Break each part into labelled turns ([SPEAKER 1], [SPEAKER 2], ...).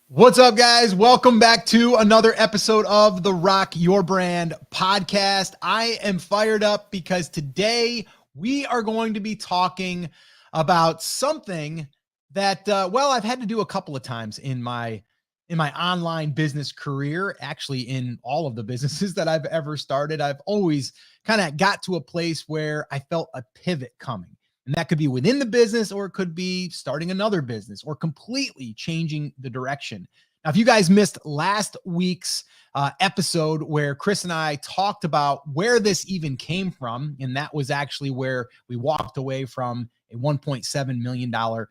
[SPEAKER 1] What's up, guys? Welcome back to another episode of the Rock Your Brand podcast. I am fired up because today we are going to be talking about something that, I've had to do a couple of times in my online business career. Actually, in all of the businesses that I've ever started, I've always kind of got to a place where I felt a pivot coming. And that could be within the business, or it could be starting another business, or completely changing the direction. Now, if you guys missed last week's episode where Chris and I talked about where this even came from, and that was actually where we walked away from a $1.7 million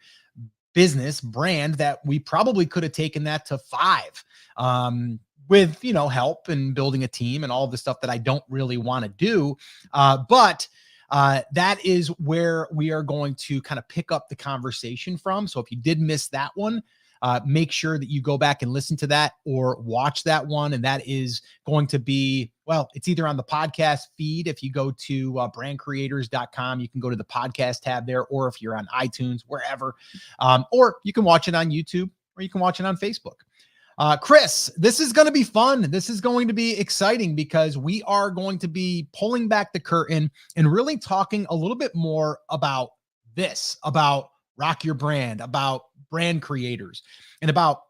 [SPEAKER 1] business brand that we probably could have taken that to 5 with, help and building a team and all of the stuff that I don't really want to do. But that is where we are going to kind of pick up the conversation from. So if you did miss that one, make sure that you go back and listen to that or watch that one. And that is going to be, it's either on the podcast feed. If you go to brandcreators.com, you can go to the podcast tab there, or if you're on iTunes, wherever, or you can watch it on YouTube, or you can watch it on Facebook. Chris, this is going to be fun. This is going to be exciting because we are going to be pulling back the curtain and really talking a little bit more about this, about Rock Your Brand, about brand creators, and about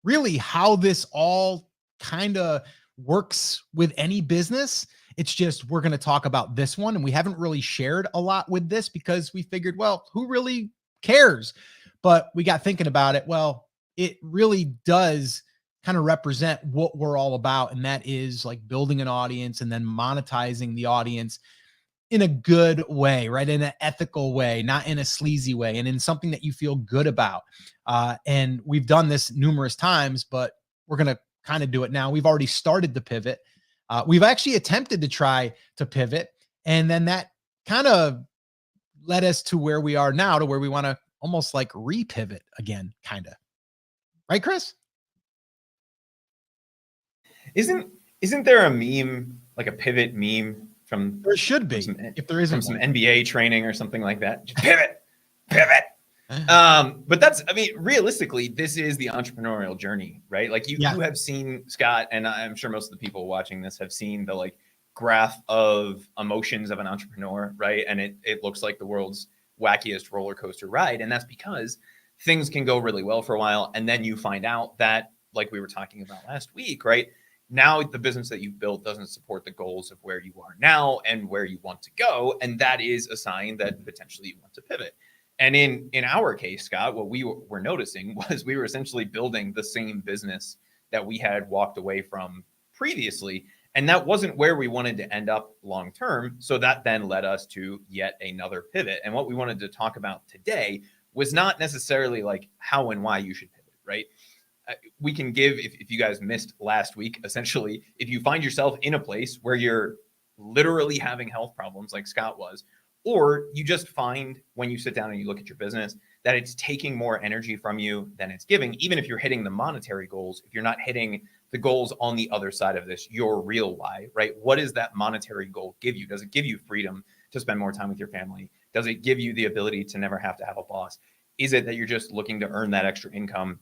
[SPEAKER 1] really how this all kind of works with any business. It's just, we're going to talk about this one, and we haven't really shared a lot with this because we figured, who really cares? But we got thinking about it. It really does kind of represent what we're all about. And that is like building an audience and then monetizing the audience in a good way, right? In an ethical way, not in a sleazy way, and in something that you feel good about. And we've done this numerous times, but we're going to kind of do it now. We've already started the pivot. We've actually attempted to try to pivot. And then that kind of led us to where we are now, to where we want to almost like re-pivot again, kind of. Right, Chris?
[SPEAKER 2] Isn't there a meme, like a pivot meme from?
[SPEAKER 1] There should be, if there isn't,
[SPEAKER 2] from some NBA training or something like that. Just pivot. But that's, realistically, this is the entrepreneurial journey, right? Like you have seen, Scott, and I'm sure most of the people watching this have seen the like graph of emotions of an entrepreneur, right? And it looks like the world's wackiest roller coaster ride. And that's because things can go really well for a while. And then you find out that, like we were talking about last week, right? Now the business that you've built doesn't support the goals of where you are now and where you want to go. And that is a sign that potentially you want to pivot. And in our case, Scott, what we were noticing was we were essentially building the same business that we had walked away from previously. And that wasn't where we wanted to end up long term. So that then led us to yet another pivot. And what we wanted to talk about today was not necessarily like how and why you should pivot, right? We can give, if you guys missed last week, essentially, if you find yourself in a place where you're literally having health problems like Scott was, or you just find when you sit down and you look at your business that it's taking more energy from you than it's giving, even if you're hitting the monetary goals, if you're not hitting the goals on the other side of this, your real why, right? What does that monetary goal give you? Does it give you freedom to spend more time with your family? Does it give you the ability to never have to have a boss? Is it that you're just looking to earn that extra income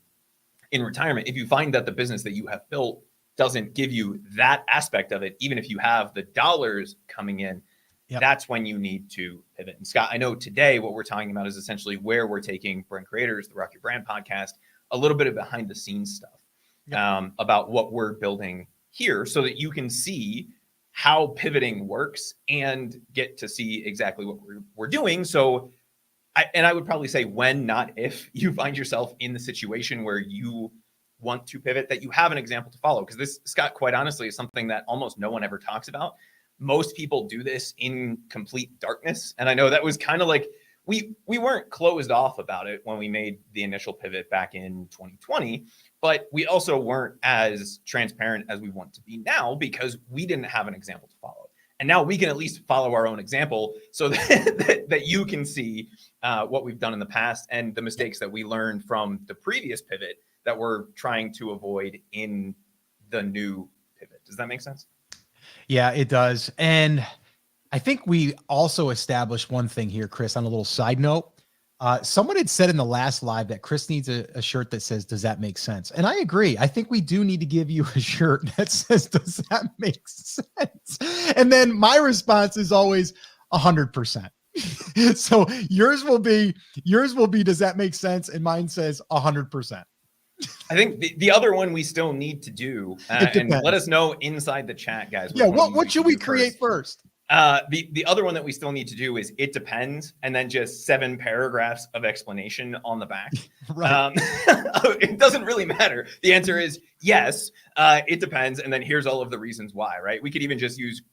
[SPEAKER 2] in retirement? If you find that the business that you have built doesn't give you that aspect of it, even if you have the dollars coming in, that's when you need to pivot. And Scott, I know today what we're talking about is essentially where we're taking Brand Creators, the Rock Your Brand podcast, a little bit of behind the scenes stuff about what we're building here so that you can see how pivoting works and get to see exactly what we're doing. So I would probably say when, not if, you find yourself in the situation where you want to pivot, that you have an example to follow. Because this, Scott, quite honestly, is something that almost no one ever talks about. Most people do this in complete darkness. And I know that was kind of like, we weren't closed off about it when we made the initial pivot back in 2020, but we also weren't as transparent as we want to be now because we didn't have an example to follow. And now we can at least follow our own example so that you can see what we've done in the past and the mistakes that we learned from the previous pivot that we're trying to avoid in the new pivot. Does that make sense?
[SPEAKER 1] Yeah, it does. And I think we also established one thing here, Chris, on a little side note. Someone had said in the last live that Chris needs a shirt that says, "Does that make sense?" And I agree. I think we do need to give you a shirt that says, "Does that make sense?" And then my response is always 100%. So yours will be, "Does that make sense?" And mine says 100%.
[SPEAKER 2] I think the other one we still need to do, and let us know inside the chat, guys.
[SPEAKER 1] Yeah, what should we create first?
[SPEAKER 2] The other one that we still need to do is "it depends," and then just 7 paragraphs of explanation on the back.
[SPEAKER 1] Right.
[SPEAKER 2] It doesn't really matter. The answer is yes, it depends, and then here's all of the reasons why, right? We could even just use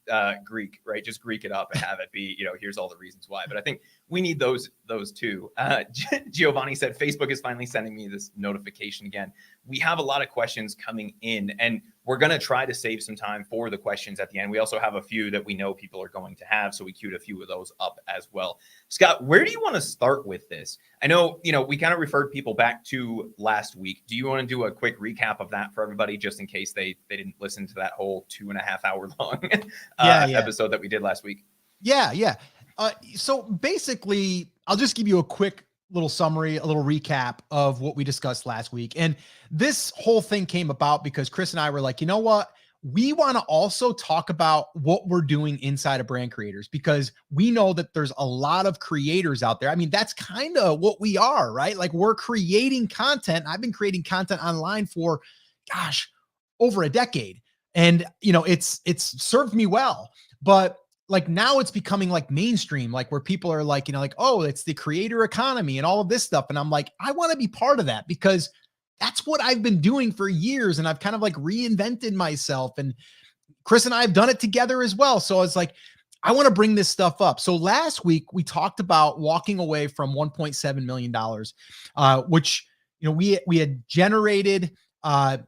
[SPEAKER 2] Greek, right? Just Greek it up and have it be, here's all the reasons why. But I think we need those two. Giovanni said, Facebook is finally sending me this notification again. We have a lot of questions coming in, and we're going to try to save some time for the questions at the end. We also have a few that we know people are going to have, so we queued a few of those up as well. Scott, where do you want to start with this? I know, we kind of referred people back to last week. Do you want to do a quick recap of that for everybody, just in case they didn't listen to that whole 2.5 hour long episode that we did last week?
[SPEAKER 1] Yeah. So basically, I'll just give you a quick little summary, a little recap of what we discussed last week. And this whole thing came about because Chris and I were like, you know what? We want to also talk about what we're doing inside of Brand Creators, because we know that there's a lot of creators out there. I mean, that's kind of what we are, right? Like, we're creating content. I've been creating content online for, over a decade. And, it's served me well, but like now it's becoming like mainstream, like where people are like, oh, it's the creator economy and all of this stuff. And I'm like, I want to be part of that, because that's what I've been doing for years. And I've kind of like reinvented myself, and Chris and I have done it together as well. So it's like, I want to bring this stuff up. So last week we talked about walking away from $1.7 million, which, we had generated a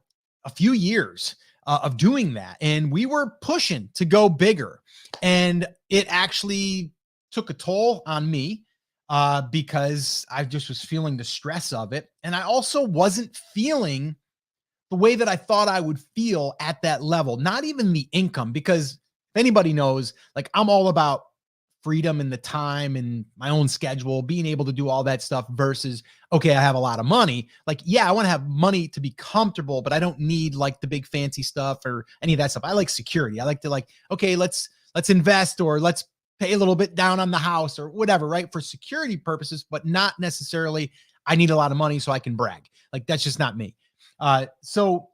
[SPEAKER 1] few years of doing that. And we were pushing to go bigger. And it actually took a toll on me because I just was feeling the stress of it. And I also wasn't feeling the way that I thought I would feel at that level, not even the income, because if anybody knows, like, I'm all about freedom and the time and my own schedule, being able to do all that stuff versus, okay, I have a lot of money. Like, yeah, I want to have money to be comfortable, but I don't need like the big fancy stuff or any of that stuff. I like security. I like to okay, let's invest, or let's pay a little bit down on the house or whatever, right? For security purposes, but not necessarily I need a lot of money so I can brag. Like, that's just not me. So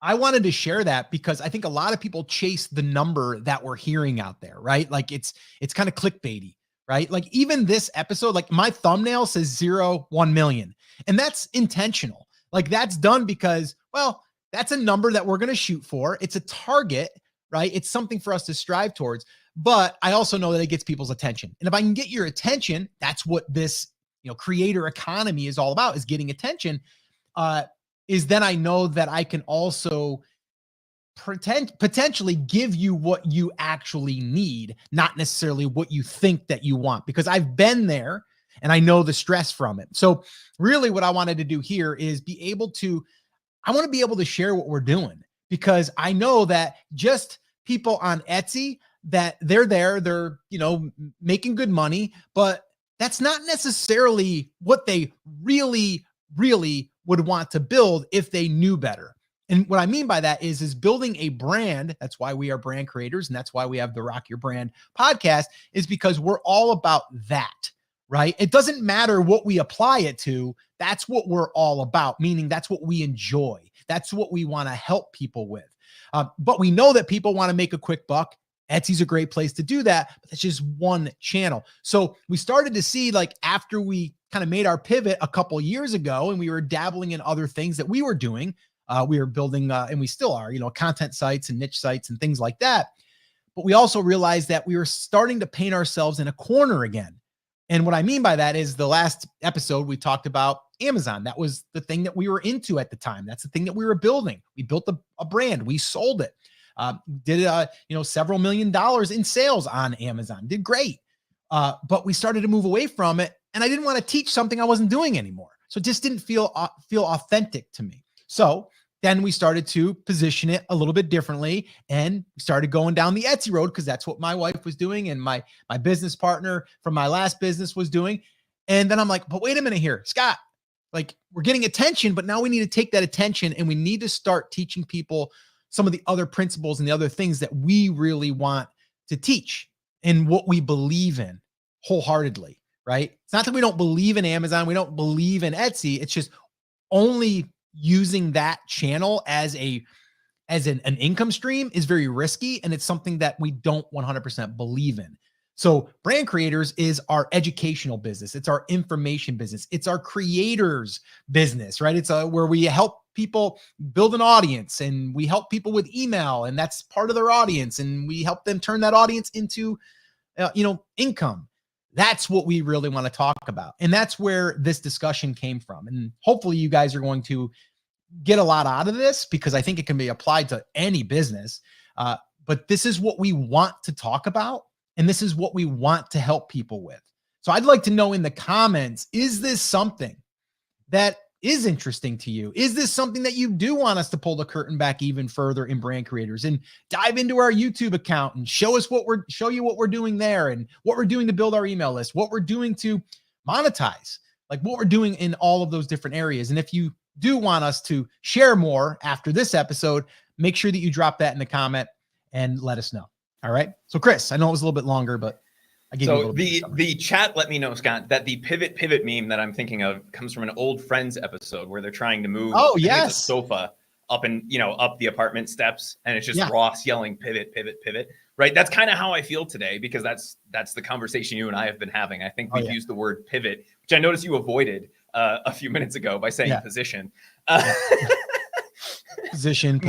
[SPEAKER 1] I wanted to share that because I think a lot of people chase the number that we're hearing out there, right? Like, it's kind of clickbaity, right? Like, even this episode, like, my thumbnail says 1 million, and that's intentional. Like, that's done because, well, that's a number that we're going to shoot for. It's a target, right? It's something for us to strive towards, but I also know that it gets people's attention. And if I can get your attention, that's what this, creator economy is all about, is getting attention. Is then I know that I can also potentially give you what you actually need, not necessarily what you think that you want, because I've been there and I know the stress from it. So really what I wanted to do here is I want to be able to share what we're doing, because I know that just people on Etsy, that they're, making good money, but that's not necessarily what they really would want to build if they knew better. And what I mean by that is building a brand. That's why we are brand creators. And that's why we have the Rock Your Brand podcast, is because we're all about that, right? It doesn't matter what we apply it to. That's what we're all about, meaning that's what we enjoy. That's what we want to help people with. But we know that people want to make a quick buck. Etsy's a great place to do that, but that's just one channel. So we started to see, like, after we kind of made our pivot a couple years ago and we were dabbling in other things that we were doing, we were building, and we still are, content sites and niche sites and things like that. But we also realized that we were starting to paint ourselves in a corner again. And what I mean by that is, the last episode we talked about Amazon. That was the thing that we were into at the time. That's the thing that we were building. We built a brand. We sold it. Did several $1 million in sales on Amazon. Did great. But we started to move away from it, and I didn't want to teach something I wasn't doing anymore. So it just didn't feel authentic to me. So then we started to position it a little bit differently, and we started going down the Etsy road, because that's what my wife was doing and my business partner from my last business was doing. And then I'm like, but wait a minute here, Scott, like we're getting attention, but now we need to take that attention and we need to start teaching people some of the other principles and the other things that we really want to teach and what we believe in wholeheartedly, right? It's not that we don't believe in Amazon, we don't believe in Etsy. It's just only using that channel as an income stream is very risky. And it's something that we don't 100% believe in. So brand creators is our educational business. It's our information business. It's our creators business, right? It's where we help people build an audience and we help people with email, and that's part of their audience. And we help them turn that audience into, income. That's what we really want to talk about. And that's where this discussion came from. And hopefully you guys are going to get a lot out of this because I think it can be applied to any business. But this is what we want to talk about. And this is what we want to help people with. So I'd like to know in the comments, is this something that is interesting to you? Is this something that you do want us to pull the curtain back even further in brand creators and dive into our YouTube account and show you what we're doing there and what we're doing to build our email list, what we're doing to monetize, like what we're doing in all of those different areas. And if you do want us to share more after this episode, make sure that you drop that in the comment and let us know. All right. So Chris, I know it was a little bit longer, but I gave you a little bit.
[SPEAKER 2] The chat let me know, Scott, that the pivot meme that I'm thinking of comes from an old Friends episode where they're trying to move a sofa up and up the apartment steps, and it's just Ross yelling pivot, right? That's kind of how I feel today, because that's the conversation you and I have been having. I think we've used the word pivot, which I noticed you avoided a few minutes ago by saying position.
[SPEAKER 1] Position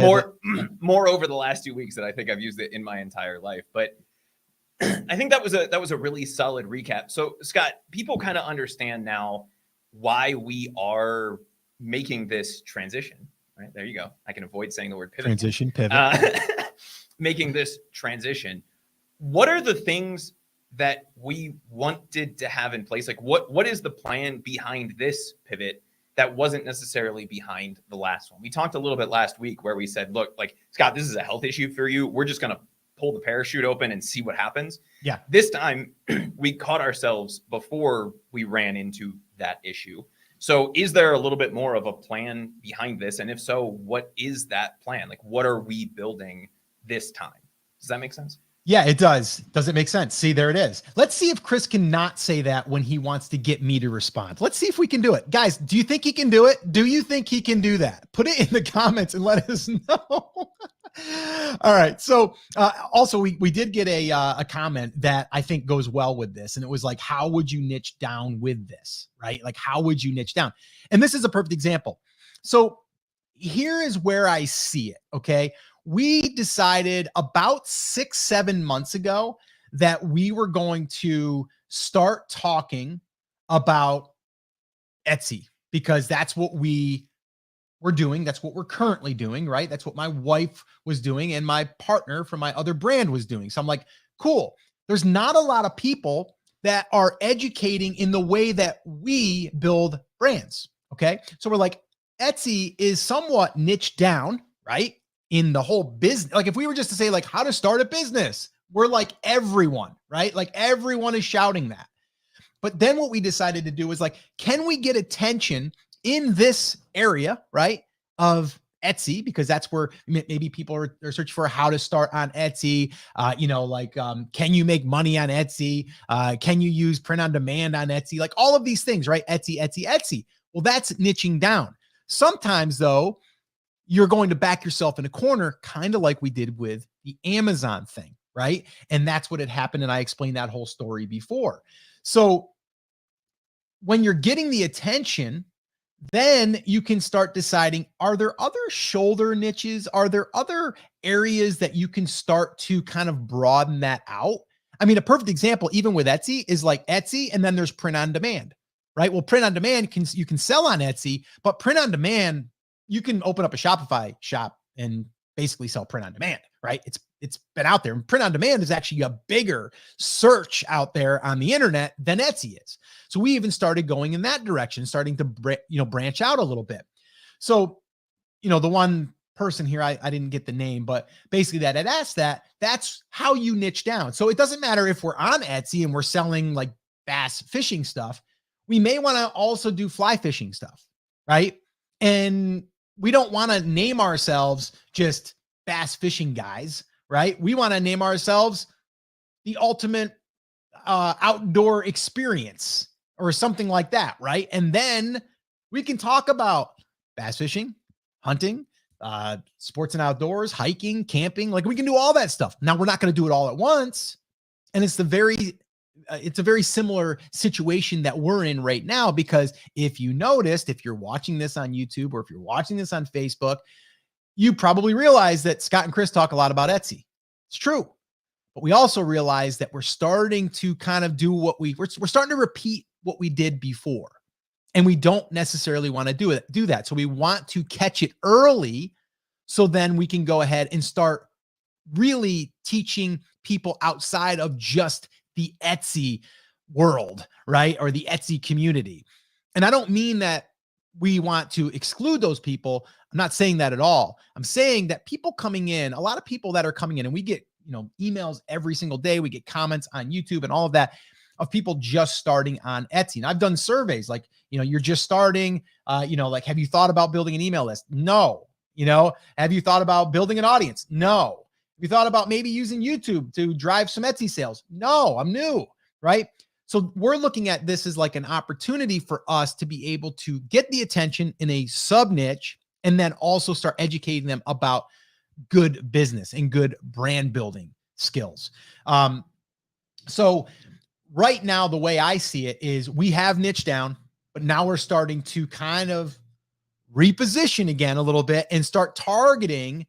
[SPEAKER 2] more over the last 2 weeks than I think I've used it in my entire life. But I think that was a really solid recap. So Scott, people kind of understand now why we are making this transition, right? There you go. I can avoid saying the word pivot.
[SPEAKER 1] Pivot.
[SPEAKER 2] Making this transition. What are the things that we wanted to have in place? Like what is the plan behind this pivot that wasn't necessarily behind the last one? We talked a little bit last week where we said, look, like, Scott, this is a health issue for you. We're just going to pull the parachute open and see what happens.
[SPEAKER 1] Yeah.
[SPEAKER 2] This time we caught ourselves before we ran into that issue. So is there a little bit more of a plan behind this? And if so, what is that plan? Like, what are we building this time? Does that make sense?
[SPEAKER 1] Yeah, it does. Does it make sense? See, there it is. Let's see if Chris can not say that when he wants to get me to respond. Let's see if we can do it. Guys, do you think he can do it? Do you think he can do that? Put it in the comments and let us know. All right. So also we did get a comment that I think goes well with this. And it was like, how would you niche down with this, right? Like, how would you niche down? And this is a perfect example. So here is where I see it. Okay. We decided about 6-7 months ago that we were going to start talking about Etsy, because that's what we were doing. That's what we're currently doing, right? That's what my wife was doing and my partner from my other brand was doing. So I'm like, cool. There's not a lot of people that are educating in the way that we build brands. Okay. So we're like, Etsy is somewhat niched down, right? In the whole business. Like if we were just to say like how to start a business, we're like everyone, right? Like everyone is shouting that. But then what we decided to do was like, can we get attention in this area, right? Of Etsy, because that's where maybe people are searching for how to start on Etsy. Can you make money on Etsy? Can you use print on demand on Etsy? Like all of these things, right? Etsy. Well, that's niching down. Sometimes though, you're going to back yourself in a corner, kind of like we did with the Amazon thing, right? And that's what had happened. And I explained that whole story before. So when you're getting the attention, then you can start deciding, are there other shoulder niches? Are there other areas that you can start to kind of broaden that out? I mean, a perfect example, even with Etsy, is like Etsy, and then there's print on demand, right? Well, print on demand, you can sell on Etsy, but print on demand, you can open up a Shopify shop and basically sell print on demand, right? It's been out there. And print on demand is actually a bigger search out there on the internet than Etsy is. So we even started going in that direction, starting to branch out a little bit. So, the one person here, I didn't get the name, but basically that had asked that's how you niche down. So it doesn't matter if we're on Etsy and we're selling like bass fishing stuff. we may want to also do fly fishing stuff, right? And we don't want to name ourselves just bass fishing guys, right? We want to name ourselves the ultimate outdoor experience or something like that, right? And then we can talk about bass fishing, hunting, sports and outdoors, hiking, camping. Like we can do all that stuff. Now we're not going to do it all at once, and it's a very similar situation that we're in right now, because if you noticed, if you're watching this on YouTube or if you're watching this on Facebook, you probably realize that Scott and Chris talk a lot about Etsy. It's true. But we also realize that we're starting to kind of do what we're starting to repeat what we did before. And we don't necessarily want to do that. So we want to catch it early, so then we can go ahead and start really teaching people outside of just the Etsy world, right? Or the Etsy community. And I don't mean that we want to exclude those people. I'm not saying that at all. I'm saying that people coming in, a lot of people that are coming in, and we get, emails every single day. We get comments on YouTube and all of that of people just starting on Etsy. And I've done surveys like, you're just starting, like, have you thought about building an email list? No. Have you thought about building an audience? No. Have you thought about maybe using YouTube to drive some Etsy sales? No, I'm new, right? So we're looking at this as like an opportunity for us to be able to get the attention in a sub niche, and then also start educating them about good business and good brand building skills. So right now, the way I see it is we have niche down, but now we're starting to kind of reposition again a little bit and start targeting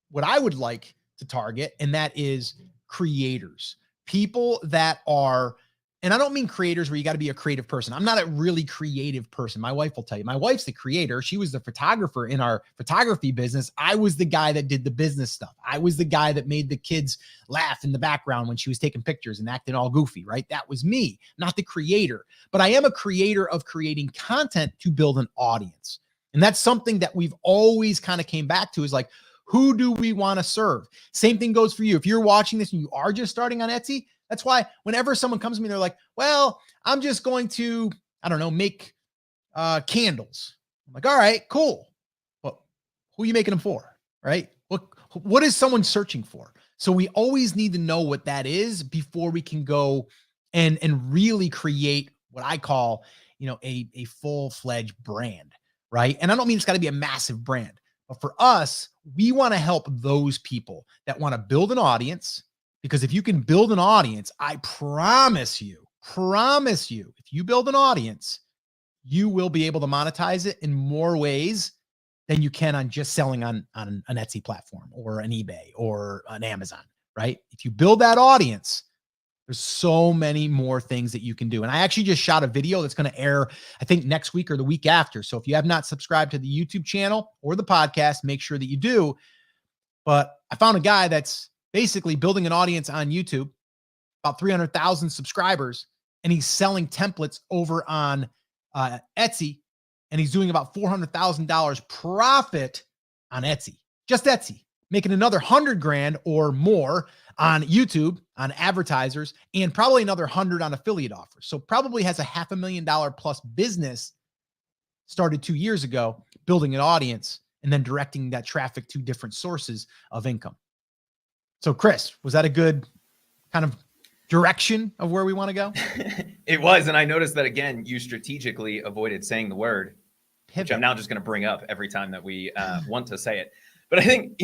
[SPEAKER 1] what I would like to target. And that is creators, people that are, and I don't mean creators where you got to be a creative person. I'm not a really creative person. My wife will tell you, my wife's the creator. She was the photographer in our photography business. I was the guy that did the business stuff. I was the guy that made the kids laugh in the background when she was taking pictures and acting all goofy, right? That was me, not the creator. But I am a creator of creating content to build an audience. And that's something that we've always kind of came back to, is like, who do we want to serve? Same thing goes for you. If you're watching this and you are just starting on Etsy, that's why whenever someone comes to me, they're like, well, I'm just going to, I don't know, make candles. I'm like, all right, cool. But who are you making them for, right? What is someone searching for? So we always need to know what that is before we can go and really create what I call, a full-fledged brand, right? And I don't mean it's got to be a massive brand, but for us, we want to help those people that want to build an audience. Because if you can build an audience, I promise you, if you build an audience, you will be able to monetize it in more ways than you can on just selling on an Etsy platform or an eBay or an Amazon, right? If you build that audience, there's so many more things that you can do. And I actually just shot a video that's going to air, I think, next week or the week after. So if you have not subscribed to the YouTube channel or the podcast, make sure that you do. But I found a guy that's basically building an audience on YouTube, about 300,000 subscribers, and he's selling templates over on Etsy, and he's doing about $400,000 profit on Etsy, just Etsy, making another 100 grand or more on YouTube, on advertisers, and probably another 100 on affiliate offers. So probably has a $500,000 plus business started 2 years ago, building an audience and then directing that traffic to different sources of income. So Chris, was that a good kind of direction of where we want to go?
[SPEAKER 2] It was. And I noticed that, again, you strategically avoided saying the word,
[SPEAKER 1] pivot,
[SPEAKER 2] which I'm now just going to bring up every time that we want to say it. But I think,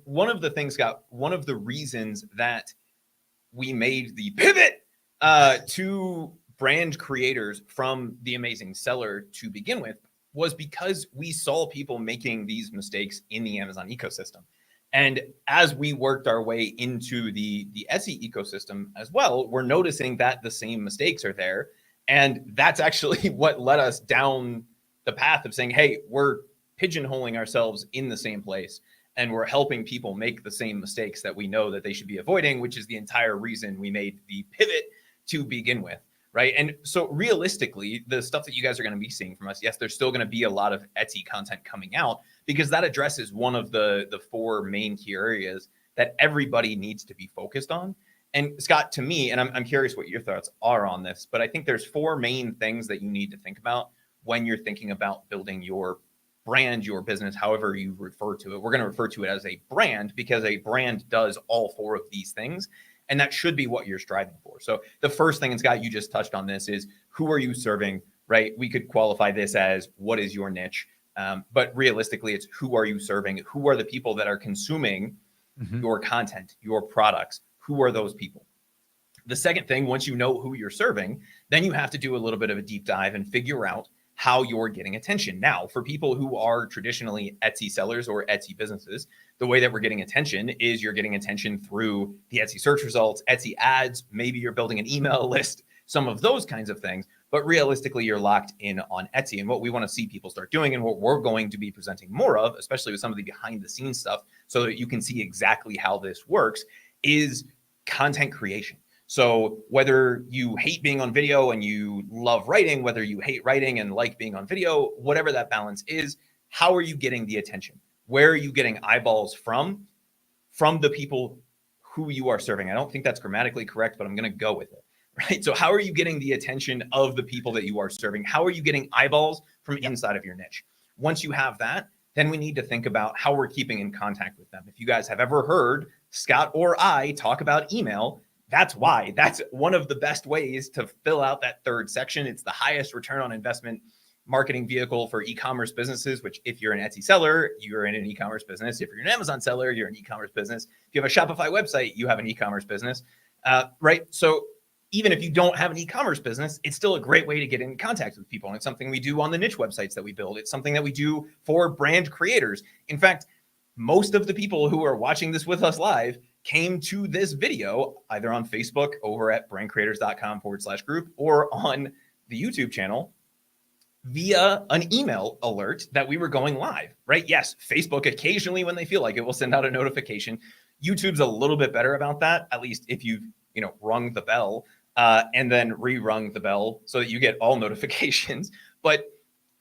[SPEAKER 2] one of the things, Scott, one of the reasons that we made the pivot to brand creators from the amazing seller to begin with was because we saw people making these mistakes in the Amazon ecosystem. And as we worked our way into the Etsy ecosystem as well, we're noticing that the same mistakes are there. And that's actually what led us down the path of saying, hey, we're pigeonholing ourselves in the same place. And we're helping people make the same mistakes that we know that they should be avoiding, which is the entire reason we made the pivot to begin with. Right. And so realistically, the stuff that you guys are going to be seeing from us, yes, there's still going to be a lot of Etsy content coming out, because that addresses one of the four main key areas that everybody needs to be focused on. And Scott, to me, and I'm curious what your thoughts are on this, but I think there's 4 main things that you need to think about when you're thinking about building your brand, your business, however you refer to it. We're going to refer to it as a brand because a brand does all 4 of these things. And that should be what you're striving for. So the first thing, and Scott, you just touched on this, is who are you serving, right? We could qualify this as what is your niche? But realistically, it's who are you serving? Who are the people that are consuming your content, your products? Who are those people? The second thing, once you know who you're serving, then you have to do a little bit of a deep dive and figure out how you're getting attention. Now, for people who are traditionally Etsy sellers or Etsy businesses, the way that we're getting attention is you're getting attention through the Etsy search results, Etsy ads, maybe you're building an email list, some of those kinds of things. But realistically, you're locked in on Etsy. And what we want to see people start doing, and what we're going to be presenting more of, especially with some of the behind the scenes stuff, so that you can see exactly how this works, is content creation. So whether you hate being on video and you love writing, whether you hate writing and like being on video, whatever that balance is, how are you getting the attention? Where are you getting eyeballs from the people who you are serving? I don't think that's grammatically correct, but I'm going to go with it, right? So how are you getting the attention of the people that you are serving? How are you getting eyeballs from inside of your niche? Once you have that, then we need to think about how we're keeping in contact with them. If you guys have ever heard Scott or I talk about email, that's why. That's one of the best ways to fill out that third section. It's the highest return on investment marketing vehicle for e-commerce businesses, which if you're an Etsy seller, you're in an e-commerce business. If you're an Amazon seller, you're an e-commerce business. If you have a Shopify website, you have an e-commerce business, right? So even if you don't have an e-commerce business, it's still a great way to get in contact with people. And it's something we do on the niche websites that we build. It's something that we do for brand creators. In fact, most of the people who are watching this with us live came to this video either on Facebook over at brandcreators.com/group or on the YouTube channel via an email alert that we were going live, right? Yes, Facebook occasionally when they feel like it will send out a notification. YouTube's a little bit better about that, at least if you've rung the bell and then re-rung the bell so that you get all notifications. But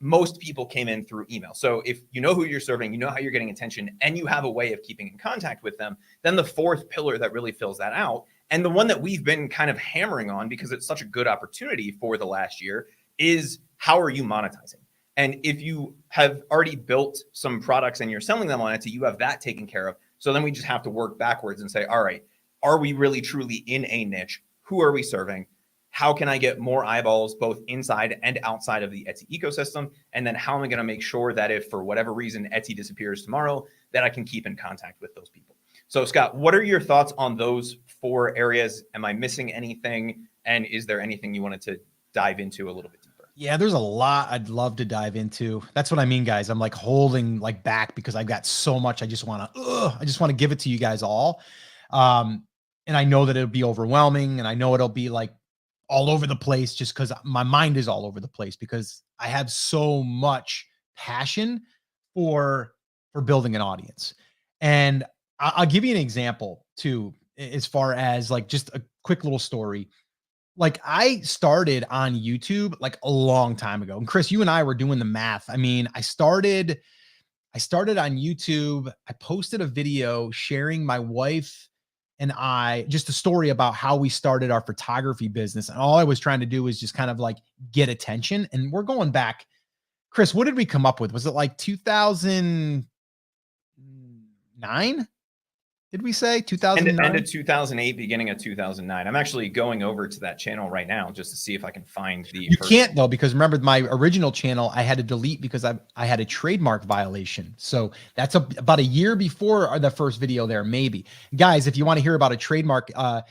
[SPEAKER 2] most people came in through email. So if you know who you're serving, you know how you're getting attention, and you have a way of keeping in contact with them, then the fourth pillar that really fills that out, and the one that we've been kind of hammering on because it's such a good opportunity for the last year, is how are you monetizing? And if you have already built some products and you're selling them on Etsy, you have that taken care of. So then we just have to work backwards and say, all right, are we really truly in a niche? Who are we serving? How can I get more eyeballs both inside and outside of the Etsy ecosystem? And then how am I going to make sure that if for whatever reason Etsy disappears tomorrow, that I can keep in contact with those people? So Scott, what are your thoughts on those 4 areas? Am I missing anything? And is there anything you wanted to dive into a little bit deeper?
[SPEAKER 1] Yeah, there's a lot I'd love to dive into. That's what I mean, guys. I'm like holding back because I've got so much. I just want to give it to you guys all. And I know that it'll be overwhelming, and I know it'll be like all over the place just because my mind is all over the place because I have so much passion for building an audience. And I'll give you an example too, as far as like just a quick little story. Like I started on YouTube like a long time ago. And Chris, you and I were doing the math. I mean, I started on YouTube. I posted a video sharing my wife and I, just a story about how we started our photography business. And all I was trying to do is just kind of like get attention. And we're going back, Chris, what did we come up with? Was it like 2009? Did we say 2009?
[SPEAKER 2] End of 2008, beginning of 2009. I'm actually going over to that channel right now just to see if I can find the.
[SPEAKER 1] You can't though, because remember my original channel I had to delete because I had a trademark violation. So that's about a year before the first video there, maybe. Guys, if you want to hear about a trademark, I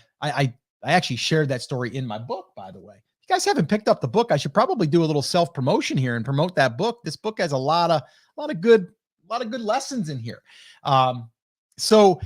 [SPEAKER 1] actually shared that story in my book, by the way. If you guys haven't picked up the book, I should probably do a little self-promotion here and promote that book. This book has a lot of good lessons in here. So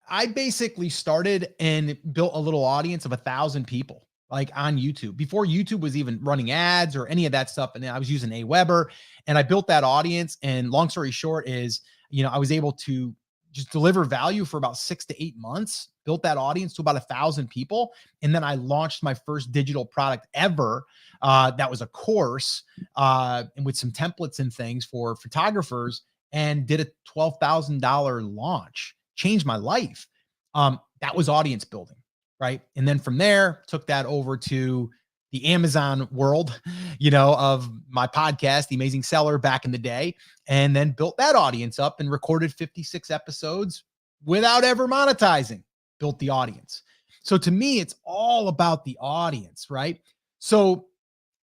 [SPEAKER 1] I basically started and built a little audience of 1,000 people like on YouTube before YouTube was even running ads or any of that stuff. And I was using Aweber and I built that audience. And long story short is, I was able to just deliver value for about 6 to 8 months, built that audience to about 1,000 people. And then I launched my first digital product ever. That was a course and with some templates and things for photographers, and did a $12,000 launch, changed my life. That was audience building, right? And then from there, took that over to the Amazon world, of my podcast, The Amazing Seller, back in the day, and then built that audience up and recorded 56 episodes without ever monetizing, built the audience. So to me, it's all about the audience, right? So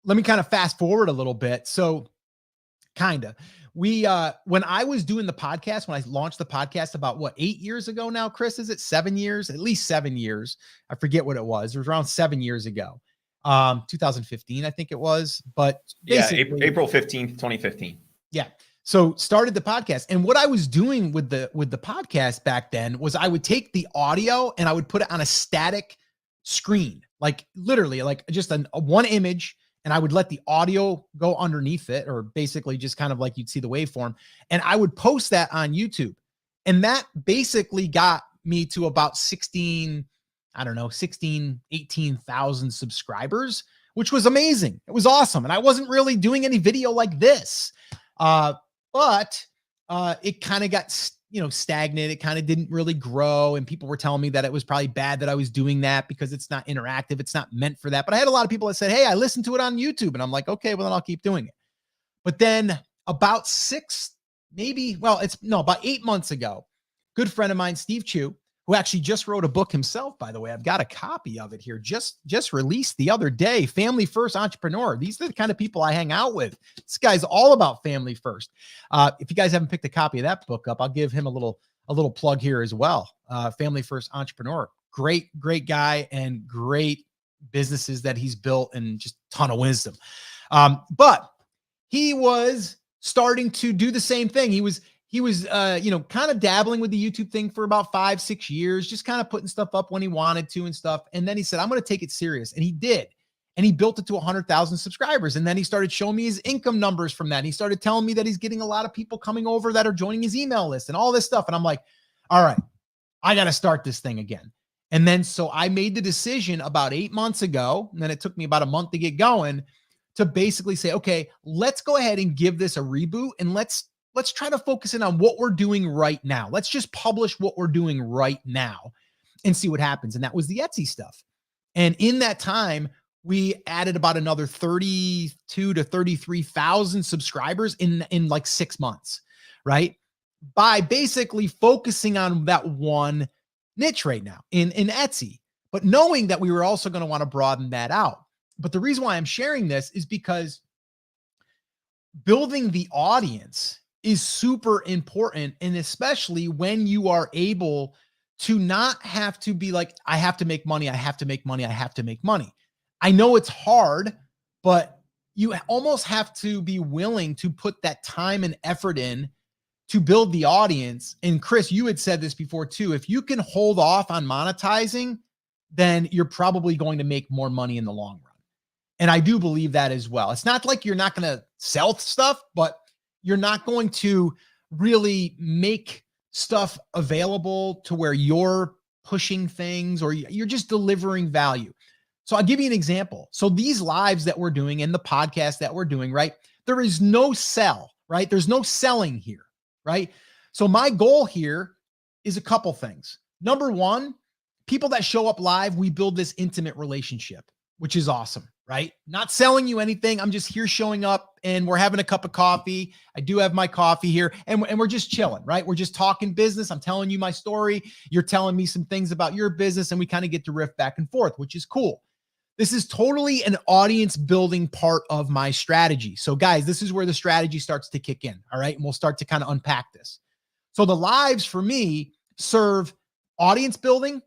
[SPEAKER 1] let me kind of fast forward a little bit. So when I was doing the podcast, when I launched the podcast about 8 years ago now, Chris, is it 7 years? At least 7 years. I forget what it was. It was around 7 years ago. 2015, I think it was, but
[SPEAKER 2] April 15th, 2015.
[SPEAKER 1] Yeah. So started the podcast. And what I was doing with the podcast back then was I would take the audio and I would put it on a static screen, like literally like just a one image, and I would let the audio go underneath it, or basically just kind of like you'd see the waveform. And I would post that on YouTube. And that basically got me to about 18,000 subscribers, which was amazing. It was awesome. And I wasn't really doing any video like this. But it kind of got, stagnant. It kind of didn't really grow. And people were telling me that it was probably bad that I was doing that because it's not interactive. It's not meant for that. But I had a lot of people that said, hey, I listened to it on YouTube. And I'm like, okay, well, then I'll keep doing it. But then about about 8 months ago, good friend of mine, Steve Chu, who actually just wrote a book himself, by the way. I've got a copy of it here, just released the other day. Family First Entrepreneur. These are the kind of people I hang out with. This guy's all about family first. If you guys haven't picked a copy of that book up, I'll give him a little plug here as well. Family First Entrepreneur. Great guy, and great businesses that he's built, and just a ton of wisdom. But he was starting to do the same thing. He was kind of dabbling with the YouTube thing for about 5-6 years, just kind of putting stuff up when he wanted to and stuff. And then he said, I'm going to take it serious. And he did. And he built it to 100,000 subscribers. And then he started showing me his income numbers from that. And he started telling me that he's getting a lot of people coming over that are joining his email list and all this stuff. And I'm like, all right, I got to start this thing again. And then, so I made the decision about 8 months ago, and then it took me about a month to get going, to basically say, okay, let's go ahead and give this a reboot, and let's try to focus in on what we're doing right now. Let's just publish what we're doing right now and see what happens. And that was the Etsy stuff. And in that time, we added about another 32 to 33,000 subscribers in like 6 months, right? By basically focusing on that one niche right now in Etsy, but knowing that we were also going to want to broaden that out. But the reason why I'm sharing this is because building the audience is super important. And especially when you are able to not have to be like, I have to make money. I have to make money. I have to make money. I know it's hard, but you almost have to be willing to put that time and effort in to build the audience. And Chris, you had said this before too. If you can hold off on monetizing, then you're probably going to make more money in the long run. And I do believe that as well. It's not like you're not going to sell stuff, but you're not going to really make stuff available to where you're pushing things or you're just delivering value. So I'll give you an example. So these lives that we're doing and the podcast that we're doing, right? There is no sell, right? There's no selling here, right? So my goal here is a couple things. Number one, people that show up live, we build this intimate relationship, which is awesome, right? Not selling you anything. I'm just here showing up and we're having a cup of coffee. I do have my coffee here and we're just chilling, right? We're just talking business. I'm telling you my story. You're telling me some things about your business and we kind of get to riff back and forth, which is cool. This is totally an audience building part of my strategy. So guys, this is where the strategy starts to kick in. All right. And we'll start to kind of unpack this. So the lives for me serve audience building.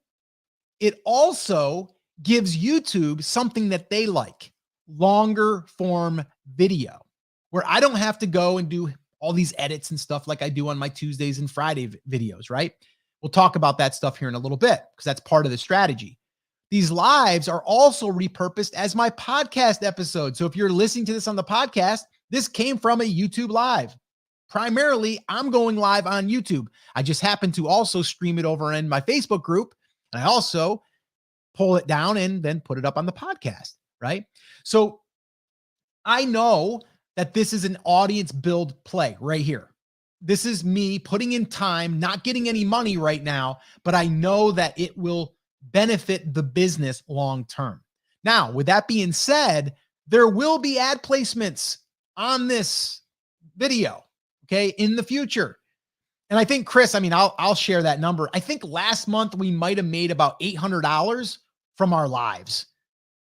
[SPEAKER 1] It also gives YouTube something that they like, longer form video, where I don't have to go and do all these edits and stuff like I do on my Tuesdays and Friday videos, right? We'll talk about that stuff here in a little bit because that's part of the strategy. These lives are also repurposed as my podcast episode. So if you're listening to this on the podcast, this came from a YouTube live. Primarily, I'm going live on YouTube. I just happen to also stream it over in my Facebook group. And I also pull it down and then put it up on the podcast, right? So I know that this is an audience build play right here. this is me putting in time, not getting any money right now, but I know that it will benefit the business long term. Now, with that being said, there will be ad placements on this video, okay, in the future. And I think, Chris, I mean, I'll share that number. I think last month we might have made about $800 from our lives.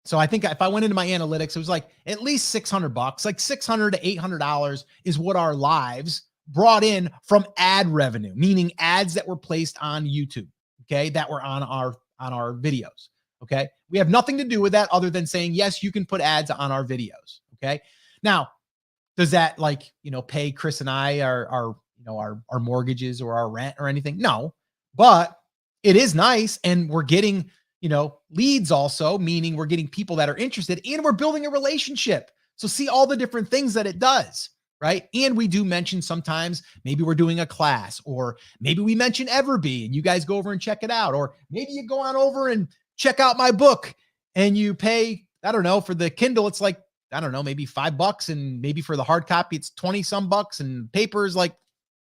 [SPEAKER 1] So I think if I went into my analytics, it was like at least $600, like $600 to $800 is what our lives brought in from ad revenue, meaning ads that were placed on YouTube, okay, that were on our videos, okay? We have nothing to do with that other than saying, yes, you can put ads on our videos, okay? Now, does that, like, you know, pay Chris and I our mortgages or our rent or anything? No, but it is nice, and we're getting, you know, leads also, meaning we're getting people that are interested, and we're building a relationship. So see all the different things that it does, right? And we do mention sometimes maybe we're doing a class, or maybe we mention Everbee and you guys go over and check it out, or maybe you go on over and check out my book and you pay, I don't know, for the Kindle, it's like, I don't know, maybe $5, and maybe for the hard copy, it's 20 some bucks, and paper is like,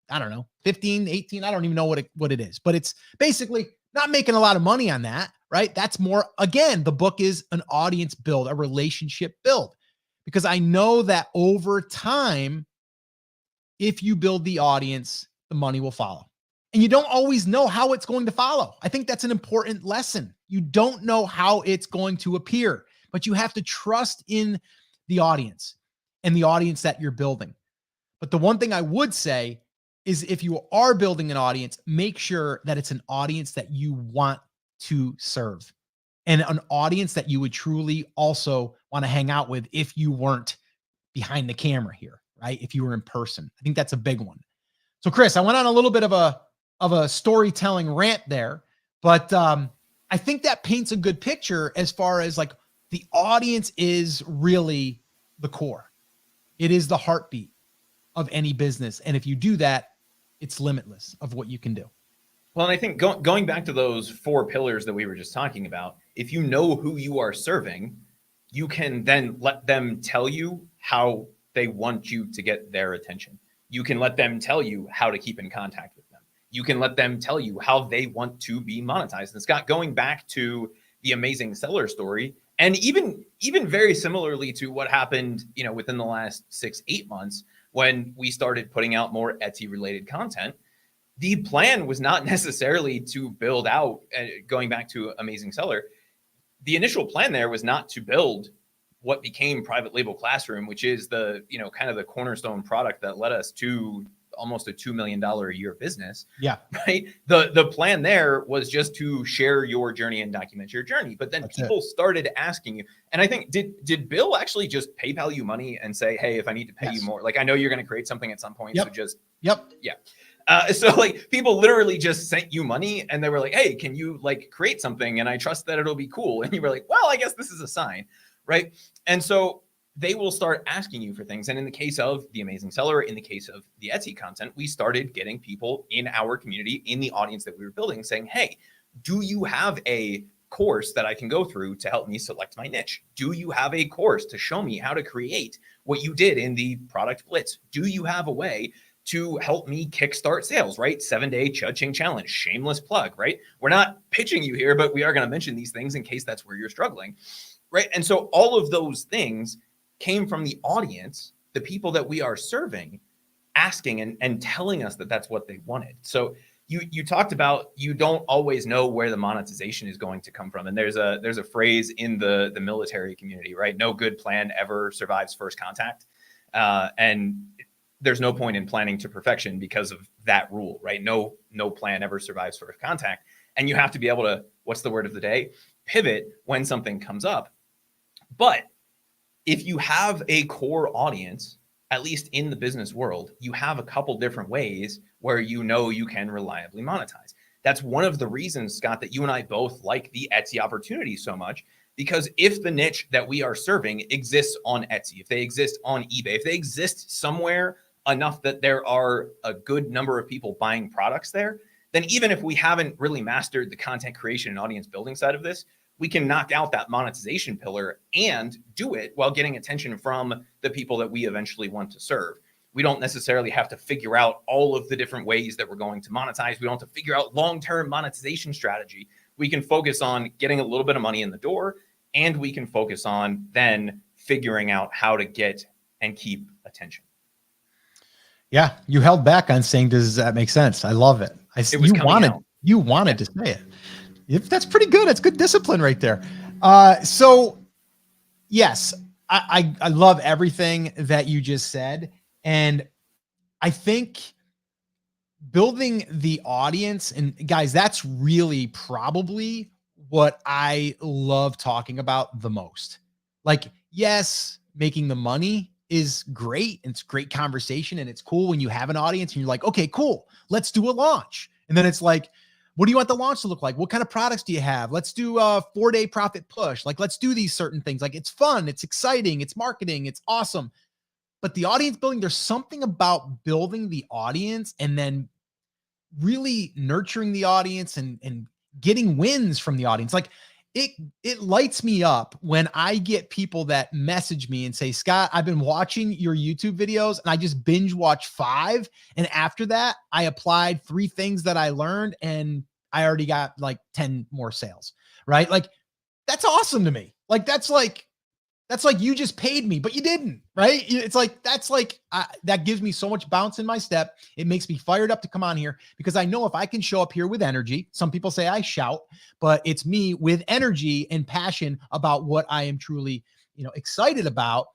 [SPEAKER 1] I don't know, 15, 18. I don't even know what it is, but it's basically not making a lot of money on that, right? That's more, again, the book is an audience build, a relationship build, because I know that over time, if you build the audience, the money will follow. And you don't always know how it's going to follow. I think that's an important lesson. You don't know how it's going to appear, but you have to trust in the audience and the audience that you're building. But the one thing I would say is, if you are building an audience, make sure that it's an audience that you want to serve, and an audience that you would truly also want to hang out with if you weren't behind the camera here, right? If you were in person. I think that's a big one. So Chris, I went on a little bit of a storytelling rant there, but I think that paints a good picture as far as, like, the audience is really the core. It is the heartbeat of any business. And if you do that, it's limitless of what you can do.
[SPEAKER 2] Well, and I think going back to those 4 pillars that we were just talking about, if you know who you are serving, you can then let them tell you how they want you to get their attention. You can let them tell you how to keep in contact with them. You can let them tell you how they want to be monetized. And Scott, going back to the amazing seller story, and even very similarly to what happened, you know, within the last 6-8 months, when we started putting out more Etsy related content, the plan was not necessarily to build out, going back to Amazing Seller, the initial plan there was not to build what became Private Label Classroom, which is the, you know, kind of the cornerstone product that led us to almost a $2 million a year business.
[SPEAKER 1] Yeah.
[SPEAKER 2] Right. The plan there was just to share your journey and document your journey. But then people started asking you. And I think, did Bill actually just PayPal you money and say, hey, if I need to pay you more, like, I know you're going to create something at some point. So just, yeah. So like, people literally just sent you money and they were like, hey, can you like create something? And I trust that it'll be cool. And you were like, well, I guess this is a sign. Right. And so they will start asking you for things. And in the case of the Amazing Seller, in the case of the Etsy content, we started getting people in our community, in the audience that we were building, saying, hey, do you have a course that I can go through to help me select my niche? Do you have a course to show me how to create what you did in the product blitz? Do you have a way to help me kickstart sales, right? 7-day Cha-Ching challenge, shameless plug, right? We're not pitching you here, but we are going to mention these things in case that's where you're struggling, right? And so all of those things came from the audience, the people that we are serving, asking and telling us that that's what they wanted. So you talked about, you don't always know where the monetization is going to come from. And there's a phrase in the military community, right? No good plan ever survives first contact. And there's no point in planning to perfection because of that rule, right? No plan ever survives first contact. And you have to be able to, what's the word of the day? Pivot when something comes up. But if you have a core audience, at least in the business world, you have a couple different ways where you know you can reliably monetize. That's one of the reasons, Scott, that you and I both like the Etsy opportunity so much, because if the niche that we are serving exists on Etsy, if they exist on eBay, if they exist somewhere enough that there are a good number of people buying products there, then even if we haven't really mastered the content creation and audience building side of this, we can knock out that monetization pillar and do it while getting attention from the people that we eventually want to serve. We don't necessarily have to figure out all of the different ways that we're going to monetize. We don't have to figure out long-term monetization strategy. We can focus on getting a little bit of money in the door, and we can focus on then figuring out how to get and keep attention.
[SPEAKER 1] Yeah, you held back on saying, does that make sense? I love it. You wanted to say it. If that's pretty good. That's good discipline right there. So yes, I love everything that you just said. And I think building the audience, and guys, that's really probably what I love talking about the most. Like, yes, making the money is great. And it's great conversation. And it's cool when you have an audience and you're like, okay, cool, let's do a launch. And then it's like, what do you want the launch to look like? What kind of products do you have? Let's do a 4-day profit push. Like, let's do these certain things. Like, it's fun. It's exciting. It's marketing. It's awesome. But the audience building, there's something about building the audience and then really nurturing the audience and getting wins from the audience. Like, it lights me up when I get people that message me and say, Scott, I've been watching your YouTube videos and I just binge watched 5. And after that, I applied 3 things that I learned and I already got like 10 more sales, right? Like, that's awesome to me. Like, that's like you just paid me, but you didn't, right? It's like, that gives me so much bounce in my step. It makes me fired up to come on here because I know if I can show up here with energy, some people say I shout, but it's me with energy and passion about what I am truly, excited about.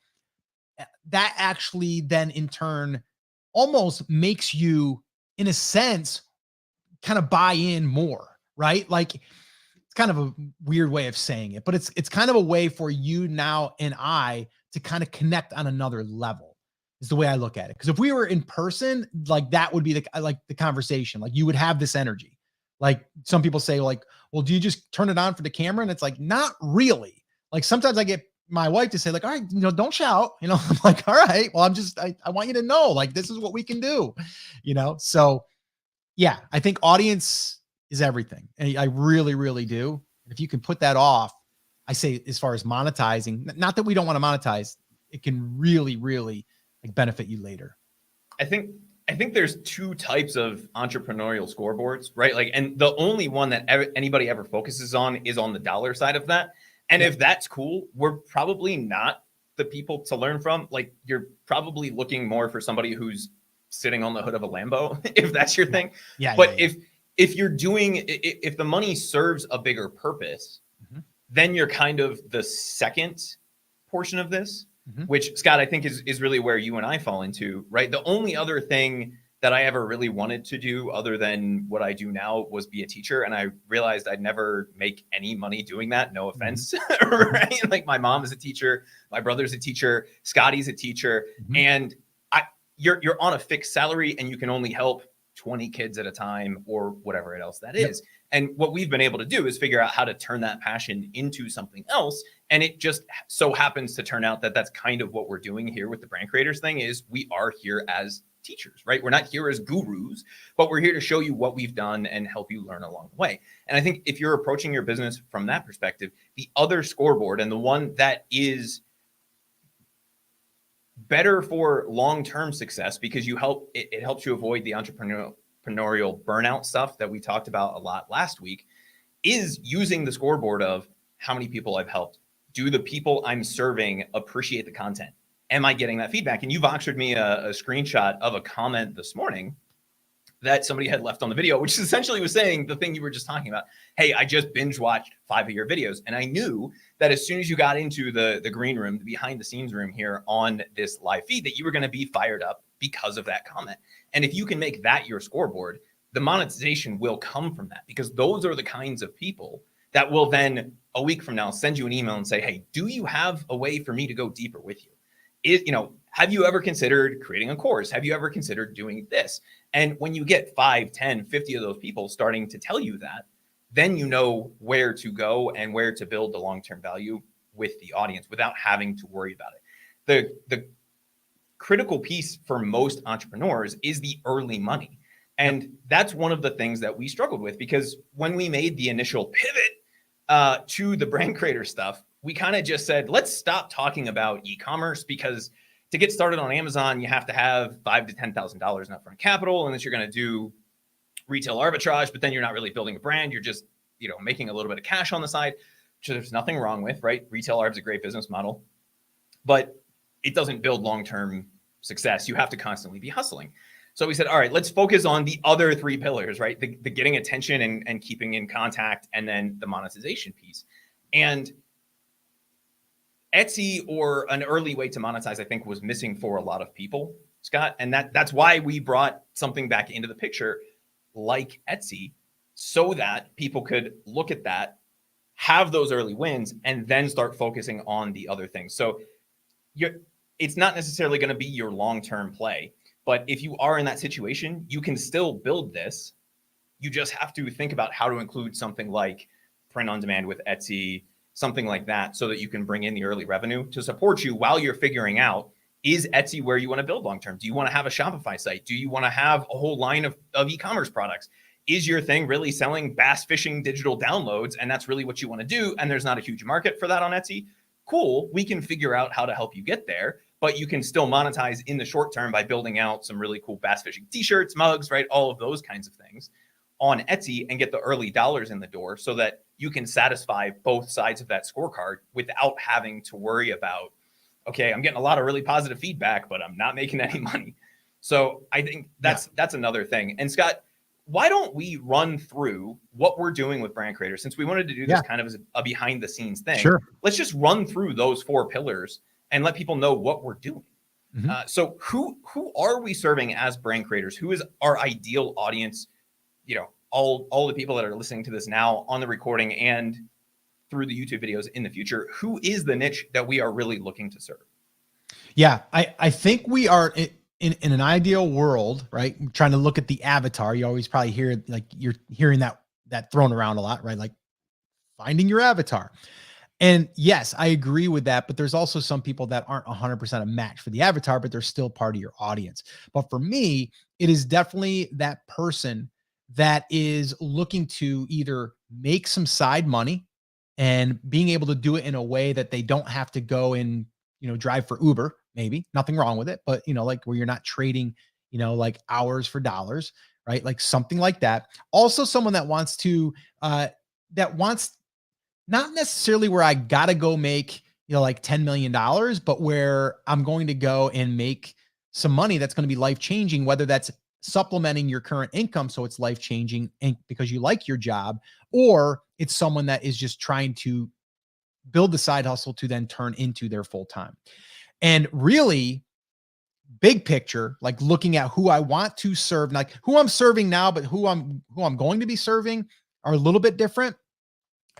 [SPEAKER 1] That actually then in turn almost makes you, in a sense, kind of buy in more, right? Like, kind of a weird way of saying it, but it's kind of a way for you now and I to kind of connect on another level is the way I look at it. Because if we were in person, like that would be the conversation. Like you would have this energy. Like some people say like, well, do you just turn it on for the camera? And it's like, not really. Like sometimes I get my wife to say like, all right, don't shout, I'm like, all right, well, I want you to know, like, this is what we can do, So yeah, I think audience is everything. And I really, really do. And if you can put that off, I say as far as monetizing, not that we don't want to monetize, it can really, really like benefit you later.
[SPEAKER 2] I think there's 2 types of entrepreneurial scoreboards, right? Like, and the only one that anybody ever focuses on is on the dollar side of that. And if that's cool, we're probably not the people to learn from. Like, you're probably looking more for somebody who's sitting on the hood of a Lambo, if that's your thing.
[SPEAKER 1] Yeah.
[SPEAKER 2] But if the money serves a bigger purpose, then you're kind of the second portion of this, which, Scott, I think is really where you and I fall into, right? The only other thing that I ever really wanted to do other than what I do now was be a teacher. And I realized I'd never make any money doing that. No offense, right? Like my mom is a teacher, my brother's a teacher, Scotty's a teacher, and you're on a fixed salary and you can only help 20 kids at a time or whatever else that is. And what we've been able to do is figure out how to turn that passion into something else. And it just so happens to turn out that that's kind of what we're doing here with the brand creators thing is we are here as teachers, right? We're not here as gurus, but we're here to show you what we've done and help you learn along the way. And I think if you're approaching your business from that perspective, the other scoreboard and the one that is better for long-term success because it helps you avoid the entrepreneurial burnout stuff that we talked about a lot last week is using the scoreboard of how many people I've helped. Do the people I'm serving appreciate the content? Am I getting that feedback? And you voxered me a screenshot of a comment this morning that somebody had left on the video, which essentially was saying the thing you were just talking about. Hey, I just binge watched 5 of your videos. And I knew that as soon as you got into the green room, the behind the scenes room here on this live feed, that you were going to be fired up because of that comment. And if you can make that your scoreboard, the monetization will come from that because those are the kinds of people that will then a week from now send you an email and say, hey, do you have a way for me to go deeper with you? Have you ever considered creating a course? Have you ever considered doing this? And when you get 5, 10, 50 of those people starting to tell you that, then you know where to go and where to build the long-term value with the audience without having to worry about it. The critical piece for most entrepreneurs is the early money. And that's one of the things that we struggled with because when we made the initial pivot to the brand creator stuff, we kind of just said, let's stop talking about e-commerce because to get started on Amazon, you have to have $5,000 to $10,000 in upfront capital, unless you're going to do retail arbitrage, but then you're not really building a brand. You're just, making a little bit of cash on the side, which there's nothing wrong with, right? Retail arb is a great business model, but it doesn't build long-term success. You have to constantly be hustling. So we said, all right, let's focus on the other three pillars, right? The getting attention and keeping in contact, and then the monetization piece. And Etsy, or an early way to monetize, I think, was missing for a lot of people, Scott. And that's why we brought something back into the picture like Etsy, so that people could look at that, have those early wins, and then start focusing on the other things. So it's not necessarily going to be your long-term play, but if you are in that situation, you can still build this. You just have to think about how to include something like print on demand with Etsy, something like that, so that you can bring in the early revenue to support you while you're figuring out, is Etsy where you want to build long-term? Do you want to have a Shopify site? Do you want to have a whole line of e-commerce products? Is your thing really selling bass fishing digital downloads, and that's really what you want to do, and there's not a huge market for that on Etsy? Cool, we can figure out how to help you get there, but you can still monetize in the short term by building out some really cool bass fishing t-shirts, mugs, right? All of those kinds of things on Etsy, and get the early dollars in the door, so that you can satisfy both sides of that scorecard without having to worry about, okay, I'm getting a lot of really positive feedback, but I'm not making any money. So I think that's another thing. And Scott, why don't we run through what we're doing with brand creators, since we wanted to do this kind of as a behind the scenes thing.
[SPEAKER 1] Sure.
[SPEAKER 2] Let's just run through those 4 pillars and let people know what we're doing. Mm-hmm. So who are we serving as brand creators? Who is our ideal audience? All the people that are listening to this now on the recording and through the YouTube videos in the future, who is the niche that we are really looking to serve?
[SPEAKER 1] Yeah, I think we are in an ideal world, right? I'm trying to look at the avatar. You always probably hear, like, you're hearing that thrown around a lot, right? Like finding your avatar. And yes, I agree with that, but there's also some people that aren't 100% a match for the avatar, but they're still part of your audience. But for me, it is definitely that person that is looking to either make some side money and being able to do it in a way that they don't have to go and, drive for Uber, maybe nothing wrong with it, but like where you're not trading, like hours for dollars, right? Like something like that. Also someone that wants to, not necessarily where I got to go make, like $10 million, but where I'm going to go and make some money that's going to be life-changing, whether that's supplementing your current income so it's life-changing and because you like your job, or it's someone that is just trying to build the side hustle to then turn into their full-time. And really big picture, like looking at who I want to serve, like who I'm serving now, but who I'm going to be serving are a little bit different.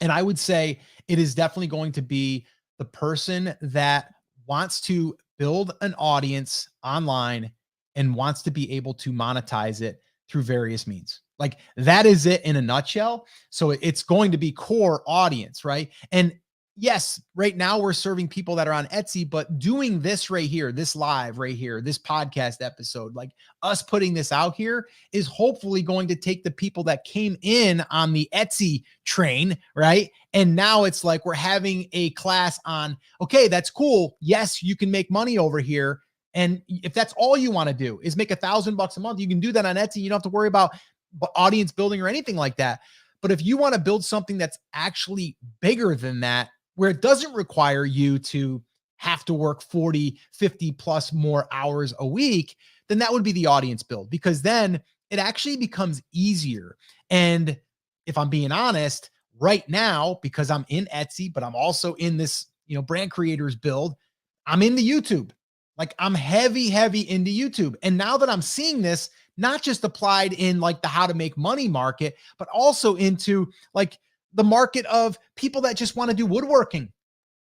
[SPEAKER 1] And I would say it is definitely going to be the person that wants to build an audience online and wants to be able to monetize it through various means. Like that is it in a nutshell. So it's going to be core audience, right? And yes, right now we're serving people that are on Etsy, but doing this right here, this live right here, this podcast episode, like us putting this out here is hopefully going to take the people that came in on the Etsy train, right? And now it's like we're having a class on, okay, that's cool. Yes, you can make money over here. And if that's all you want to do is make $1,000 a month, you can do that on Etsy. You don't have to worry about audience building or anything like that. But if you want to build something that's actually bigger than that, where it doesn't require you to have to work 40, 50 plus more hours a week, then that would be the audience build, because then it actually becomes easier. And if I'm being honest, right now, because I'm in Etsy, but I'm also in this, brand creators build, I'm into YouTube. Like I'm heavy into YouTube. And now that I'm seeing this, not just applied in like the how to make money market, but also into like the market of people that just want to do woodworking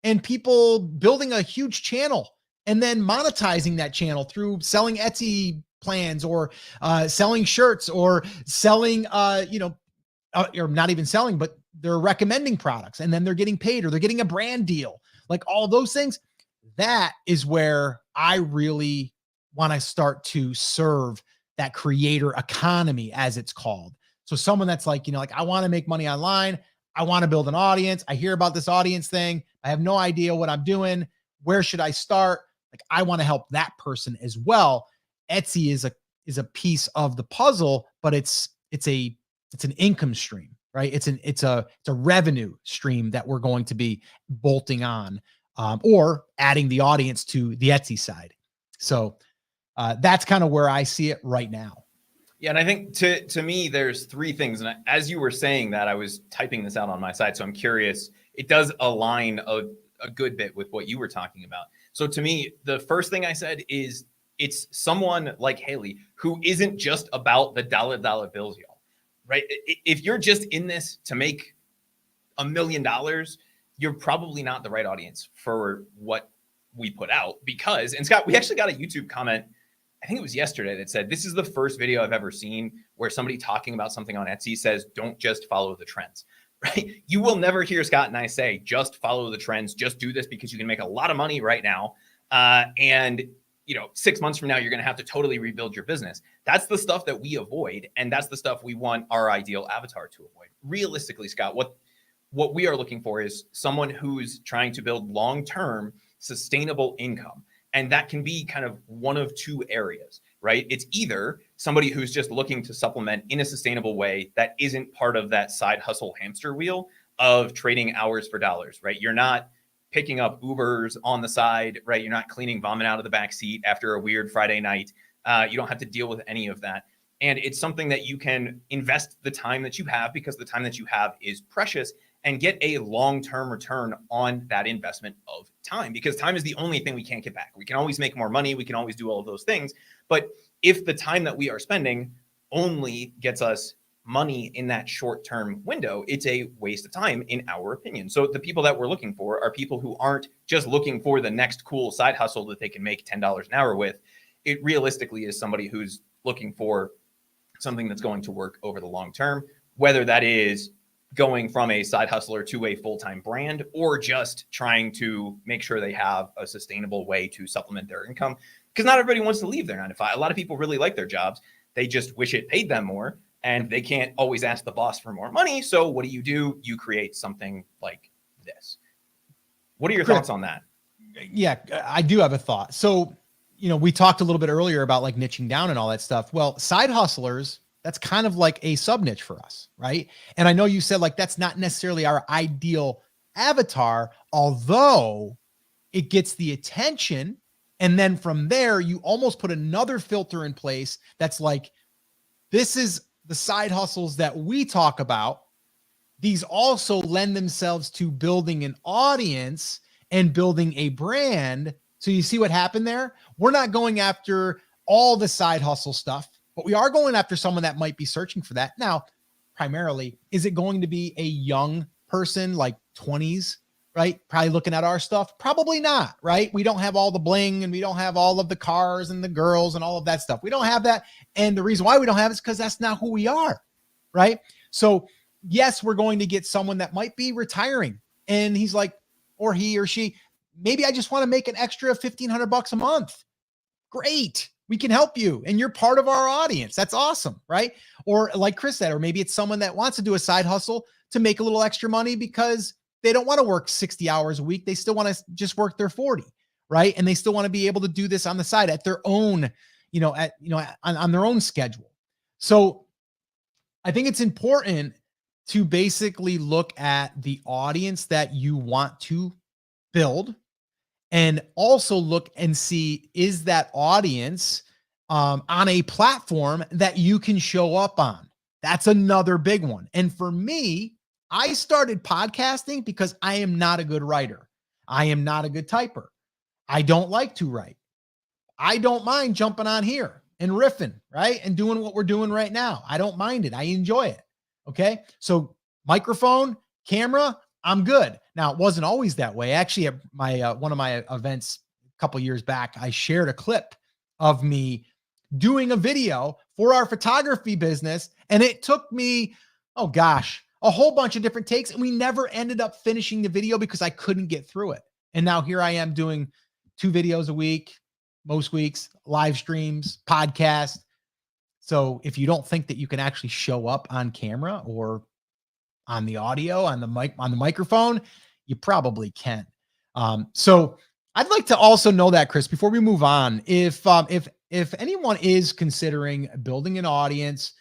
[SPEAKER 1] and people building a huge channel and then monetizing that channel through selling Etsy plans or selling shirts or selling, or not even selling, but they're recommending products and then they're getting paid or they're getting a brand deal, like all those things. That is where I really want to start to serve that creator economy, as it's called. So someone that's like, like I want to make money online. I want to build an audience. I hear about this audience thing. I have no idea what I'm doing. Where should I start? like I want to help that person as well. Etsy is a piece of the puzzle, but it's an income stream, right? It's a revenue stream that we're going to be bolting on, or adding the audience to the Etsy side. So that's kind of where I see it right now.
[SPEAKER 2] Yeah, and I think to me, there's three things. And as you were saying that, I was typing this out on my side, so I'm curious. It does align a good bit with what you were talking about. So to me, the first thing I said is it's someone like Haley who isn't just about the dollar bills, y'all, right? If you're just in this to make $1 million, you're probably not the right audience for what we put out. Because, and Scott, we actually got a YouTube comment, I think it was yesterday, that said, this is the first video I've ever seen where somebody talking about something on Etsy says, don't just follow the trends, right? You will never hear Scott and I say, just follow the trends, just do this because you can make a lot of money right now. And 6 months from now, you're going to have to totally rebuild your business. That's the stuff that we avoid. And that's the stuff we want our ideal avatar to avoid. Realistically, Scott, what we are looking for is someone who's trying to build long-term sustainable income. And that can be kind of one of two areas, right? It's either somebody who's just looking to supplement in a sustainable way that isn't part of that side hustle hamster wheel of trading hours for dollars, right? You're not picking up Ubers on the side, right? You're not cleaning vomit out of the back seat after a weird Friday night. You don't have to deal with any of that. And it's something that you can invest the time that you have, because the time that you have is precious, and get a long-term return on that investment of time, because time is the only thing we can't get back. We can always make more money. We can always do all of those things. But if the time that we are spending only gets us money in that short-term window, it's a waste of time, in our opinion. So the people that we're looking for are people who aren't just looking for the next cool side hustle that they can make $10 an hour with. It realistically is somebody who's looking for something that's going to work over the long term, whether that is going from a side hustler to a full-time brand, or just trying to make sure they have a sustainable way to supplement their income. Because not everybody wants to leave their 9 to 5. A lot of people really like their jobs. They just wish it paid them more, and they can't always ask the boss for more money. So what do? You create something like this. What are your thoughts on that?
[SPEAKER 1] Yeah, I do have a thought. So, we talked a little bit earlier about like niching down and all that stuff. Well, side hustlers, that's kind of like a sub niche for us, right? And I know you said like that's not necessarily our ideal avatar, although it gets the attention. And then from there, you almost put another filter in place that's like, this is the side hustles that we talk about. These also lend themselves to building an audience and building a brand. So you see what happened there? We're not going after all the side hustle stuff, but we are going after someone that might be searching for that. Now, primarily, is it going to be a young person, like 20s, right? Probably looking at our stuff? Probably not, right? We don't have all the bling, and we don't have all of the cars and the girls and all of that stuff. We don't have that. And the reason why we don't have it is because that's not who we are, right? So yes, we're going to get someone that might be retiring, and he's like, or he or she, maybe I just want to make an extra $1,500 a month. Great. We can help you, and you're part of our audience. That's awesome, right? Or like Chris said, or maybe it's someone that wants to do a side hustle to make a little extra money because they don't want to work 60 hours a week. They still want to just work their 40, right? And they still want to be able to do this on the side at their own, on their own schedule. So I think it's important to basically look at the audience that you want to build, and also look and see, is that audience on a platform that you can show up on? That's another big one. And for me, I started podcasting because I am not a good writer. I am not a good typer. I don't like to write. I don't mind jumping on here and riffing, right? And doing what we're doing right now. I don't mind it. I enjoy it. Okay. So microphone, camera, I'm good. Now, it wasn't always that way. Actually, at my one of my events a couple years back, I shared a clip of me doing a video for our photography business. And it took me, oh gosh, a whole bunch of different takes. And we never ended up finishing the video because I couldn't get through it. And now here I am doing 2 videos a week, most weeks, live streams, podcast. So if you don't think that you can actually show up on camera or on the audio, on the mic, on the microphone, you probably can. So I'd like to also know that, Chris, before we move on, if anyone is considering building an audience,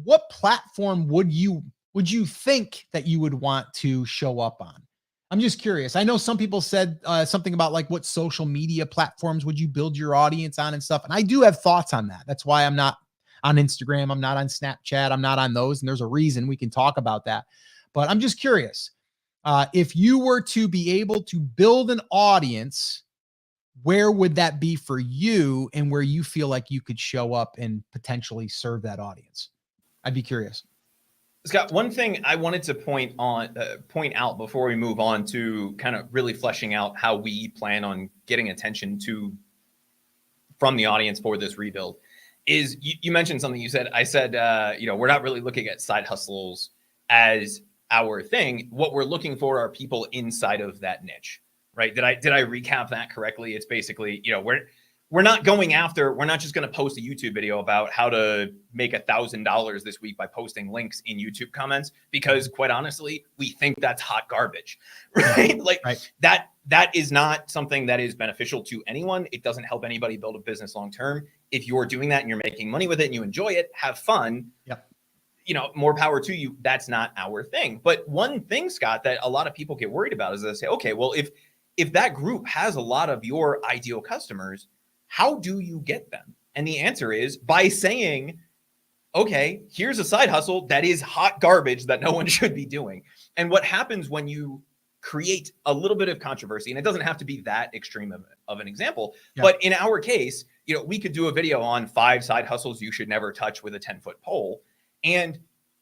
[SPEAKER 1] what platform would you think that you would want to show up on? I'm just curious. I know some people said something about like what social media platforms would you build your audience on and stuff. And I do have thoughts on that. That's why I'm not on Instagram. I'm not on Snapchat. I'm not on those. And there's a reason. We can talk about that. But I'm just curious. If you were to be able to build an audience, where would that be for you and where you feel like you could show up and potentially serve that audience? I'd be curious.
[SPEAKER 2] Scott, one thing I wanted to point out before we move on to kind of really fleshing out how we plan on getting attention from the audience for this rebuild is you mentioned something. I said, we're not really looking at side hustles as our thing. What we're looking for are people inside of that niche, right? Did I recap that correctly? It's basically, we're not just going to post a YouTube video about how to make $1,000 this week by posting links in YouTube comments, because quite honestly, we think that's hot garbage, right? That is not something that is beneficial to anyone. It doesn't help anybody build a business long-term. If you're doing that and you're making money with it and you enjoy it, have fun.
[SPEAKER 1] Yep.
[SPEAKER 2] More power to you. That's not our thing. But one thing, Scott, that a lot of people get worried about is they say, okay, well, if that group has a lot of your ideal customers, how do you get them? And the answer is by saying, okay, here's a side hustle that is hot garbage that no one should be doing. And what happens when you create a little bit of controversy, and it doesn't have to be that extreme of an example, but in our case, we could do a video on 5 side hustles you should never touch with a 10-foot pole. And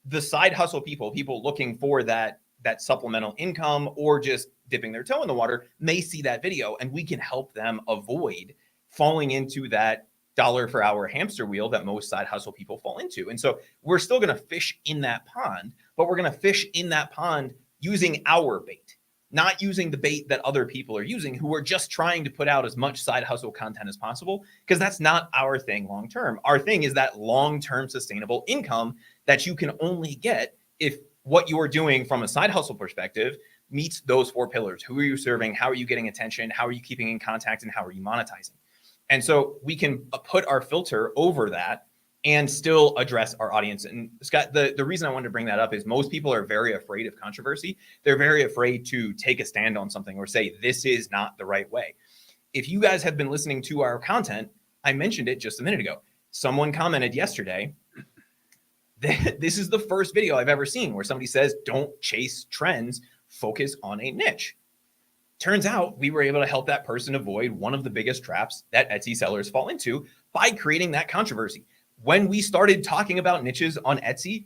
[SPEAKER 2] the side hustle people looking for that supplemental income or just dipping their toe in the water may see that video, and we can help them avoid falling into that dollar per hour hamster wheel that most side hustle people fall into. And so we're still going to fish in that pond, but we're going to fish in that pond using our bait, not using the bait that other people are using who are just trying to put out as much side hustle content as possible, because that's not our thing long-term. Our thing is that long-term sustainable income that you can only get if what you're doing from a side hustle perspective meets those 4 pillars. Who are you serving? How are you getting attention? How are you keeping in contact? And how are you monetizing? And so we can put our filter over that and still address our audience. And Scott, the reason I wanted to bring that up is most people are very afraid of controversy. They're very afraid to take a stand on something or say, this is not the right way. If you guys have been listening to our content, I mentioned it just a minute ago. Someone commented yesterday, this is the first video I've ever seen where somebody says, don't chase trends, focus on a niche. Turns out we were able to help that person avoid one of the biggest traps that Etsy sellers fall into by creating that controversy. When we started talking about niches on Etsy,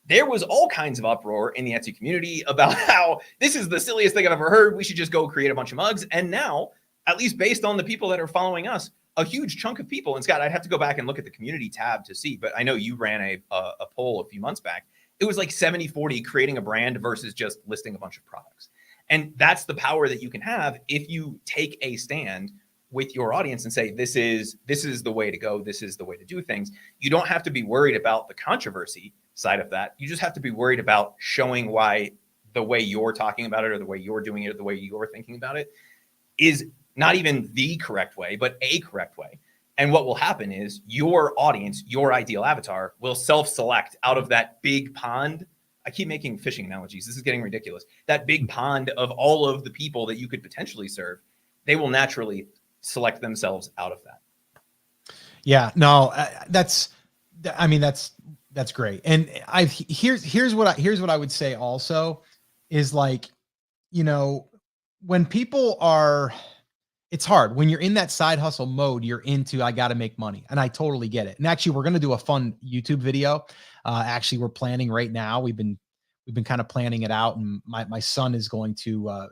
[SPEAKER 2] there was all kinds of uproar in the Etsy community about how this is the silliest thing I've ever heard. We should just go create a bunch of mugs. And now, at least based on the people that are following us, a huge chunk of people, and Scott, I'd have to go back and look at the community tab to see, but I know you ran a poll a few months back. It was like 70-40 creating a brand versus just listing a bunch of products. And that's the power that you can have if you take a stand with your audience and say, this is the way to go. This is the way to do things. You don't have to be worried about the controversy side of that. You just have to be worried about showing why the way you're talking about it or the way you're doing it or the way you're thinking about it is not even the correct way, but a correct way. And what will happen is your audience, your ideal avatar, will self-select out of that big pond. I keep making fishing analogies. This is getting ridiculous. That big pond of all of the people that you could potentially serve, they will naturally select themselves out of that.
[SPEAKER 1] Yeah, no, that's great. And here's what I would say also is like, when people are, it's hard when you're in that side hustle mode, you're into, I got to make money. And I totally get it. And actually we're going to do a fun YouTube video. Actually we're planning right now. We've been kind of planning it out, and my son is going to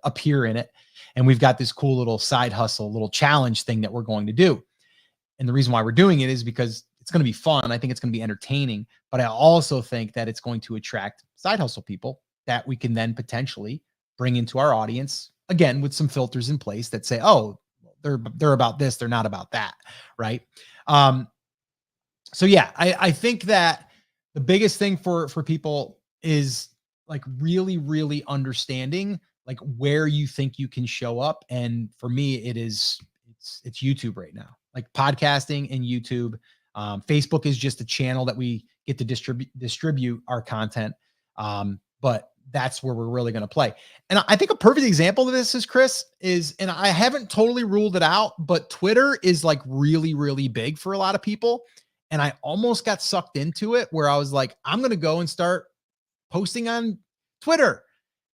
[SPEAKER 1] appear in it. And we've got this cool little side hustle, little challenge thing that we're going to do. And the reason why we're doing it is because it's going to be fun. I think it's going to be entertaining, but I also think that it's going to attract side hustle people that we can then potentially bring into our audience, again, with some filters in place that say, oh, they're about this, they're not about that. Right. So yeah, I think that the biggest thing for people is like really, really understanding like where you think you can show up. And for me, it's YouTube right now, like podcasting and YouTube. Facebook is just a channel that we get to distribute our content. But that's where we're really going to play. And I think a perfect example of this is Chris and I haven't totally ruled it out, but Twitter is like really, really big for a lot of people. And I almost got sucked into it where I was like, I'm going to go and start posting on Twitter.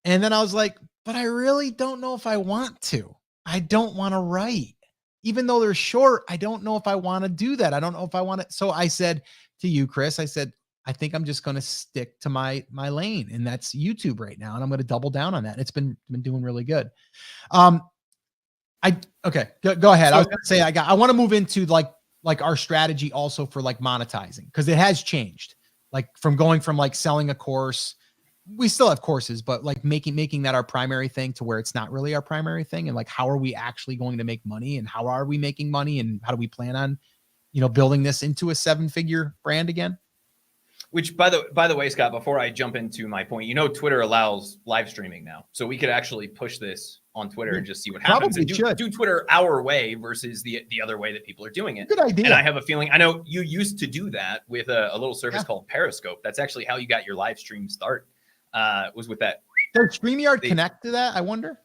[SPEAKER 1] And then I was like, but I really don't know if I want to. I don't want to write. Even though they're short, I don't know if I want to do that. I don't know if I want to. So I said to you, Chris, I said, I think I'm just going to stick to my lane, and that's YouTube right now. And I'm going to double down on that. It's been doing really good. Okay, go ahead.
[SPEAKER 2] So,
[SPEAKER 1] I was going to say, I want to move into like our strategy also for like monetizing, because it has changed, like from going from like selling a course. We still have courses, but like making that our primary thing to where it's not really our primary thing. And like, how are we actually going to make money, and how are we making money, and how do we plan on, building this into a 7-figure brand again?
[SPEAKER 2] Which by the way, Scott, before I jump into my point, Twitter allows live streaming now. So we could actually push this on Twitter and just see what happens, and do Twitter our way versus the other way that people are doing it.
[SPEAKER 1] Good idea.
[SPEAKER 2] And I have a feeling, I know you used to do that with a little service called Periscope. That's actually how you got your live stream start, was with that.
[SPEAKER 1] Does StreamYard connect to that, I wonder?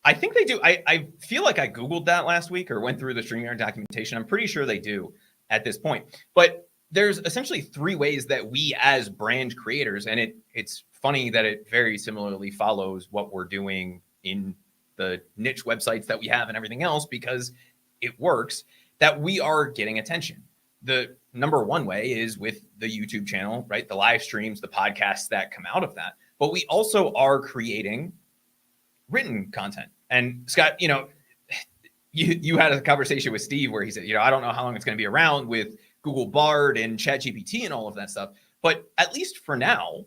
[SPEAKER 2] I think they do. I feel like I Googled that last week or went through the StreamYard documentation. I'm pretty sure they do at this point. But there's essentially 3 ways that we as brand creators, and it's funny that it very similarly follows what we're doing in the niche websites that we have and everything else, because it works, that we are getting attention. The number 1 way is with the YouTube channel, right? The live streams, the podcasts that come out of that. But we also are creating written content. And Scott, you had a conversation with Steve where he said, I don't know how long it's going to be around with Google Bard and ChatGPT and all of that stuff. But at least for now,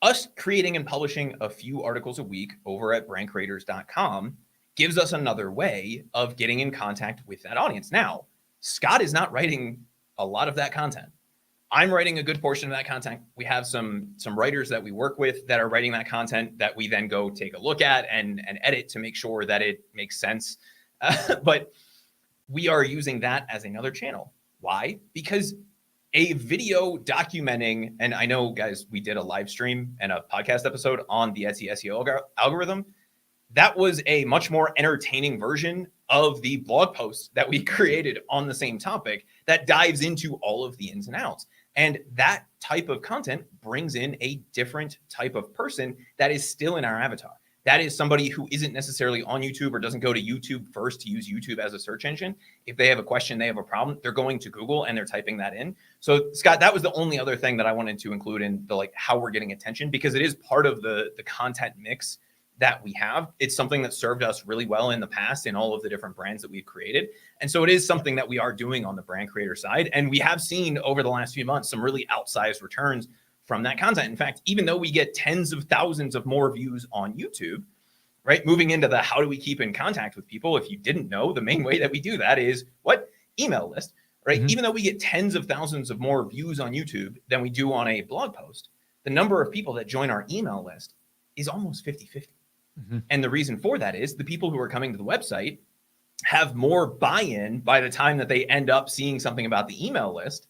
[SPEAKER 2] us creating and publishing a few articles a week over at brandcreators.com gives us another way of getting in contact with that audience. Now, Scott is not writing a lot of that content. I'm writing a good portion of that content. We have some writers that we work with that are writing that content that we then go take a look at and edit to make sure that it makes sense. But we are using that as another channel. Why? Because a video documenting, and I know, guys, we did a live stream and a podcast episode on the Etsy SEO algorithm. That was a much more entertaining version of the blog post that we created on the same topic that dives into all of the ins and outs. And that type of content brings in a different type of person that is still in our avatar. That is somebody who isn't necessarily on YouTube or doesn't go to YouTube first to use YouTube as a search engine. If they have a question, they have a problem, they're going to Google and they're typing that in. So Scott, that was the only other thing that I wanted to include in the how we're getting attention, because it is part of the content mix that we have. It's something that served us really well in the past in all of the different brands that we've created. And so it is something that we are doing on the brand creator side. And we have seen over the last few months some really outsized returns from that content. In fact, even though we get tens of thousands of more views on YouTube, right? Moving into the how do we keep in contact with people? If you didn't know, the main way that we do that is what? Email list, right? Mm-hmm. Even though we get tens of thousands of more views on YouTube than we do on a blog post, the number of people that join our email list is almost 50-50. Mm-hmm. And the reason for that is the people who are coming to the website have more buy-in by the time that they end up seeing something about the email list.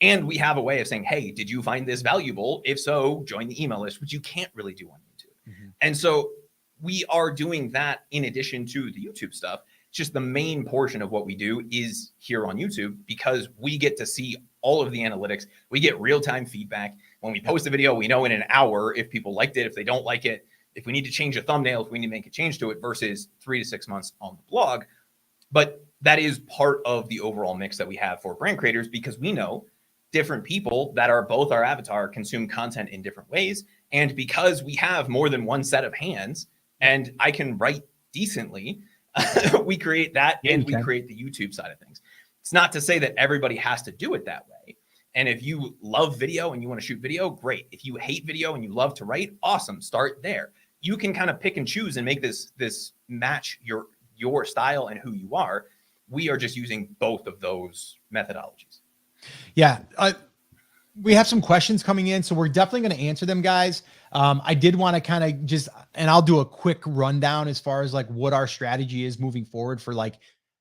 [SPEAKER 2] And we have a way of saying, hey, did you find this valuable? If so, join the email list, which you can't really do on YouTube. Mm-hmm. And so we are doing that in addition to the YouTube stuff. It's just the main portion of what we do is here on YouTube, because we get to see all of the analytics. We get real-time feedback. When we post a video, we know in an hour if people liked it, if they don't like it, if we need to change a thumbnail, if we need to make a change to it, versus 3 to 6 months on the blog. But that is part of the overall mix that we have for brand creators, because we know different people that are both our avatar consume content in different ways. And because we have more than one set of hands and I can write decently, we create that and we create the YouTube side of things. It's not to say that everybody has to do it that way. And if you love video and you want to shoot video, great. If you hate video and you love to write, awesome, start there. You can kind of pick and choose and make this match your style and who you are. We are just using both of those methodologies.
[SPEAKER 1] Yeah. We have some questions coming in, so we're definitely going to answer them, guys. I did want to kind of just, and I'll do a quick rundown as far as like what our strategy is moving forward for like,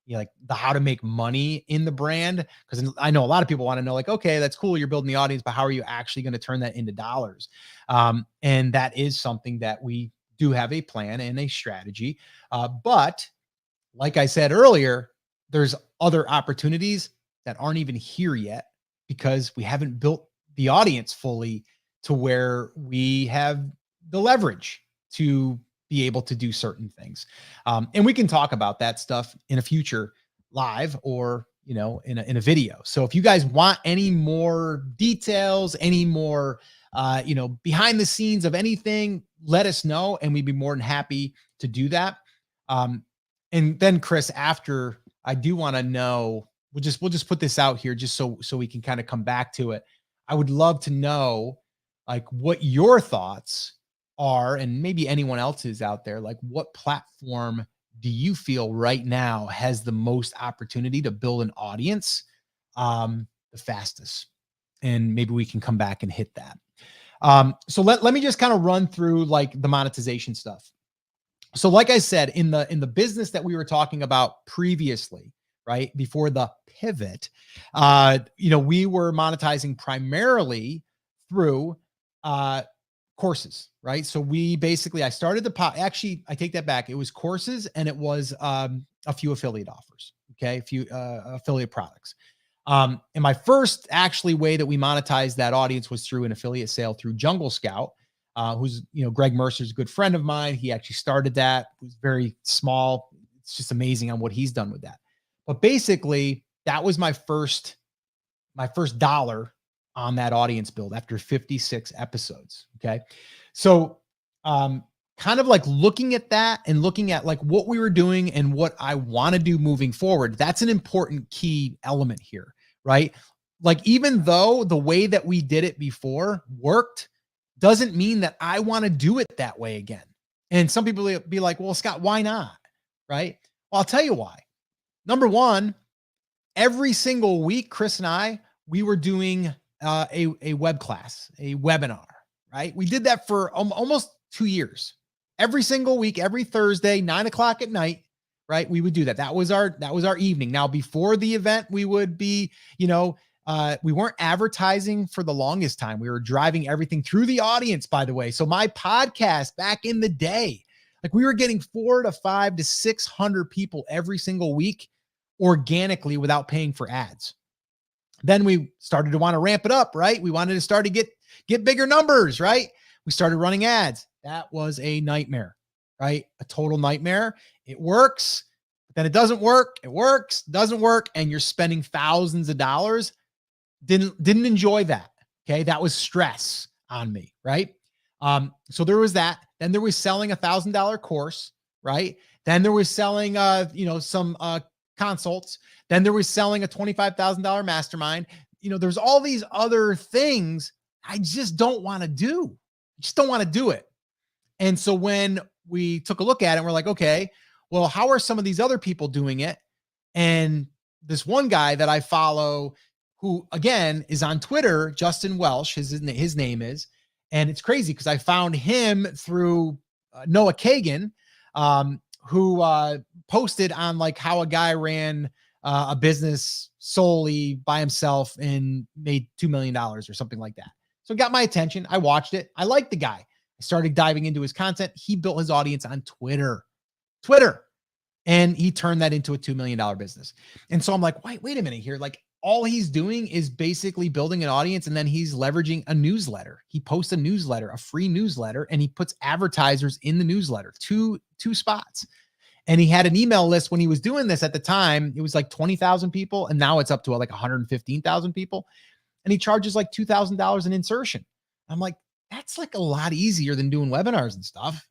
[SPEAKER 1] like the how to make money in the brand. Because I know a lot of people want to know, like, okay, that's cool, you're building the audience, but how are you actually going to turn that into dollars? And that is something that we do have a plan and a strategy. But like I said earlier, there's other opportunities that aren't even here yet because we haven't built the audience fully to where we have the leverage to be able to do certain things. And we can talk about that stuff in a future live or, in a video. So if you guys want any more details, any more, behind the scenes of anything, let us know. And we'd be more than happy to do that. And then Chris, after, I do want to know, we'll just put this out here just so we can kind of come back to it. I would love to know like what your thoughts are, and maybe anyone else's out there, like what platform do you feel right now has the most opportunity to build an audience the fastest? And maybe we can come back and hit that. So let me just kind of run through like the monetization stuff. So like I said, in the business that we were talking about previously, right before the pivot, we were monetizing primarily through courses, right? So we basically, I started actually, I take that back. It was courses and it was a few affiliate offers. Okay. A few affiliate products. And my first actually way that we monetized that audience was through an affiliate sale through Jungle Scout, who's, Greg Mercer's a good friend of mine. He actually started that. It was very small. It's just amazing on what he's done with that. But basically that was my first dollar on that audience build after 56 episodes. Okay. So, kind of like looking at that and looking at like what we were doing and what I want to do moving forward. That's an important key element here, right? Like, even though the way that we did it before worked, doesn't mean that I want to do it that way again. And some people will be like, well, Scott, why not? Right? Well, I'll tell you why. Number one, every single week, Chris and we were doing a web class, a webinar, right? We did that for almost 2 years. Every single week, every Thursday, 9:00 at night, right? We would do that. That was our evening. Now, before the event, we would be, we weren't advertising for the longest time. We were driving everything through the audience, by the way. So my podcast back in the day, like we were getting 400 to 500 to 600 people every single week organically without paying for ads. Then we started to want to ramp it up, right? We wanted to start to get bigger numbers, right? We started running ads. That was a nightmare, right? A total nightmare. It works, but then it doesn't work. It works, doesn't work, and you're spending thousands of dollars. Didn't enjoy that. Okay, that was stress on me, right? So there was that. Then there was selling $1,000 course, right? Then there was selling, some consults. Then there was selling a $25,000 mastermind. There's all these other things I just don't want to do. I just don't want to do it. And so when we took a look at it, we're like, okay, well, how are some of these other people doing it? And this one guy that I follow, who again is on Twitter, Justin Welsh, his name is, and it's crazy because I found him through Noah Kagan, who posted on like how a guy ran a business solely by himself and made $2 million or something like that. So it got my attention. I watched it. I liked the guy. I started diving into his content. He built his audience on Twitter, and he turned that into a $2 million business. And so I'm like, wait a minute here. Like, all he's doing is basically building an audience, and then he's leveraging a newsletter. He posts a newsletter, a free newsletter, and he puts advertisers in the newsletter, two spots. And he had an email list when he was doing this at the time. It was like 20,000 people, and now it's up to like 115,000 people. And he charges like $2,000 an insertion. I'm like, that's like a lot easier than doing webinars and stuff.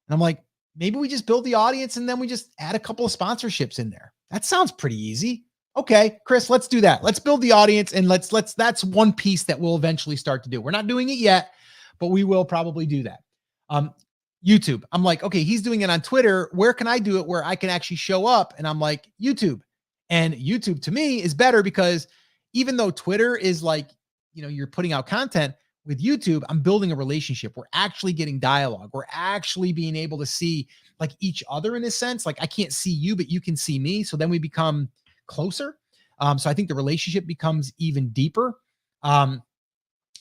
[SPEAKER 1] And I'm like, maybe we just build the audience and then we just add a couple of sponsorships in there. That sounds pretty easy. Okay, Chris, let's do that. Let's build the audience, and that's one piece that we'll eventually start to do. We're not doing it yet, but we will probably do that. YouTube. I'm like, okay, he's doing it on Twitter. Where can I do it where I can actually show up? And I'm like, YouTube. And YouTube to me is better because even though Twitter is like, you're putting out content, with YouTube, I'm building a relationship. We're actually getting dialogue. We're actually being able to see like each other in a sense. Like I can't see you, but you can see me. So then we become closer. So I think the relationship becomes even deeper. And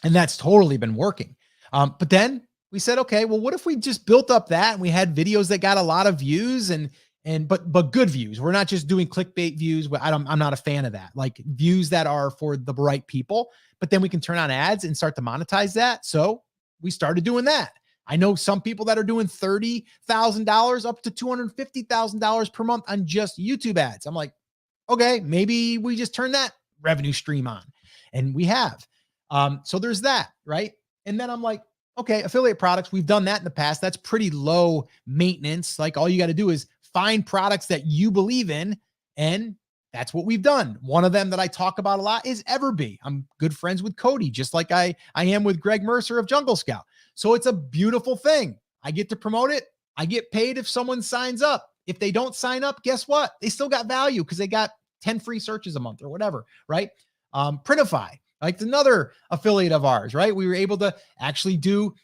[SPEAKER 1] that's totally been working. But then we said, okay, well, what if we just built up that and we had videos that got a lot of views but good views. We're not just doing clickbait views. I'm not a fan of that. Like views that are for the right people, but then we can turn on ads and start to monetize that. So we started doing that. I know some people that are doing $30,000 up to $250,000 per month on just YouTube ads. I'm like, okay, maybe we just turn that revenue stream on, and we have. So there's that, right? And then I'm like, okay, affiliate products, we've done that in the past. That's pretty low maintenance. Like all you got to do is find products that you believe in, and that's what we've done. One of them that I talk about a lot is Everbee. I'm good friends with Cody, just like I am with Greg Mercer of Jungle Scout. So it's a beautiful thing. I get to promote it. I get paid if someone signs up. If they don't sign up, guess what? They still got value because they got 10 free searches a month or whatever, right? Printify, like another affiliate of ours, right? We were able to actually do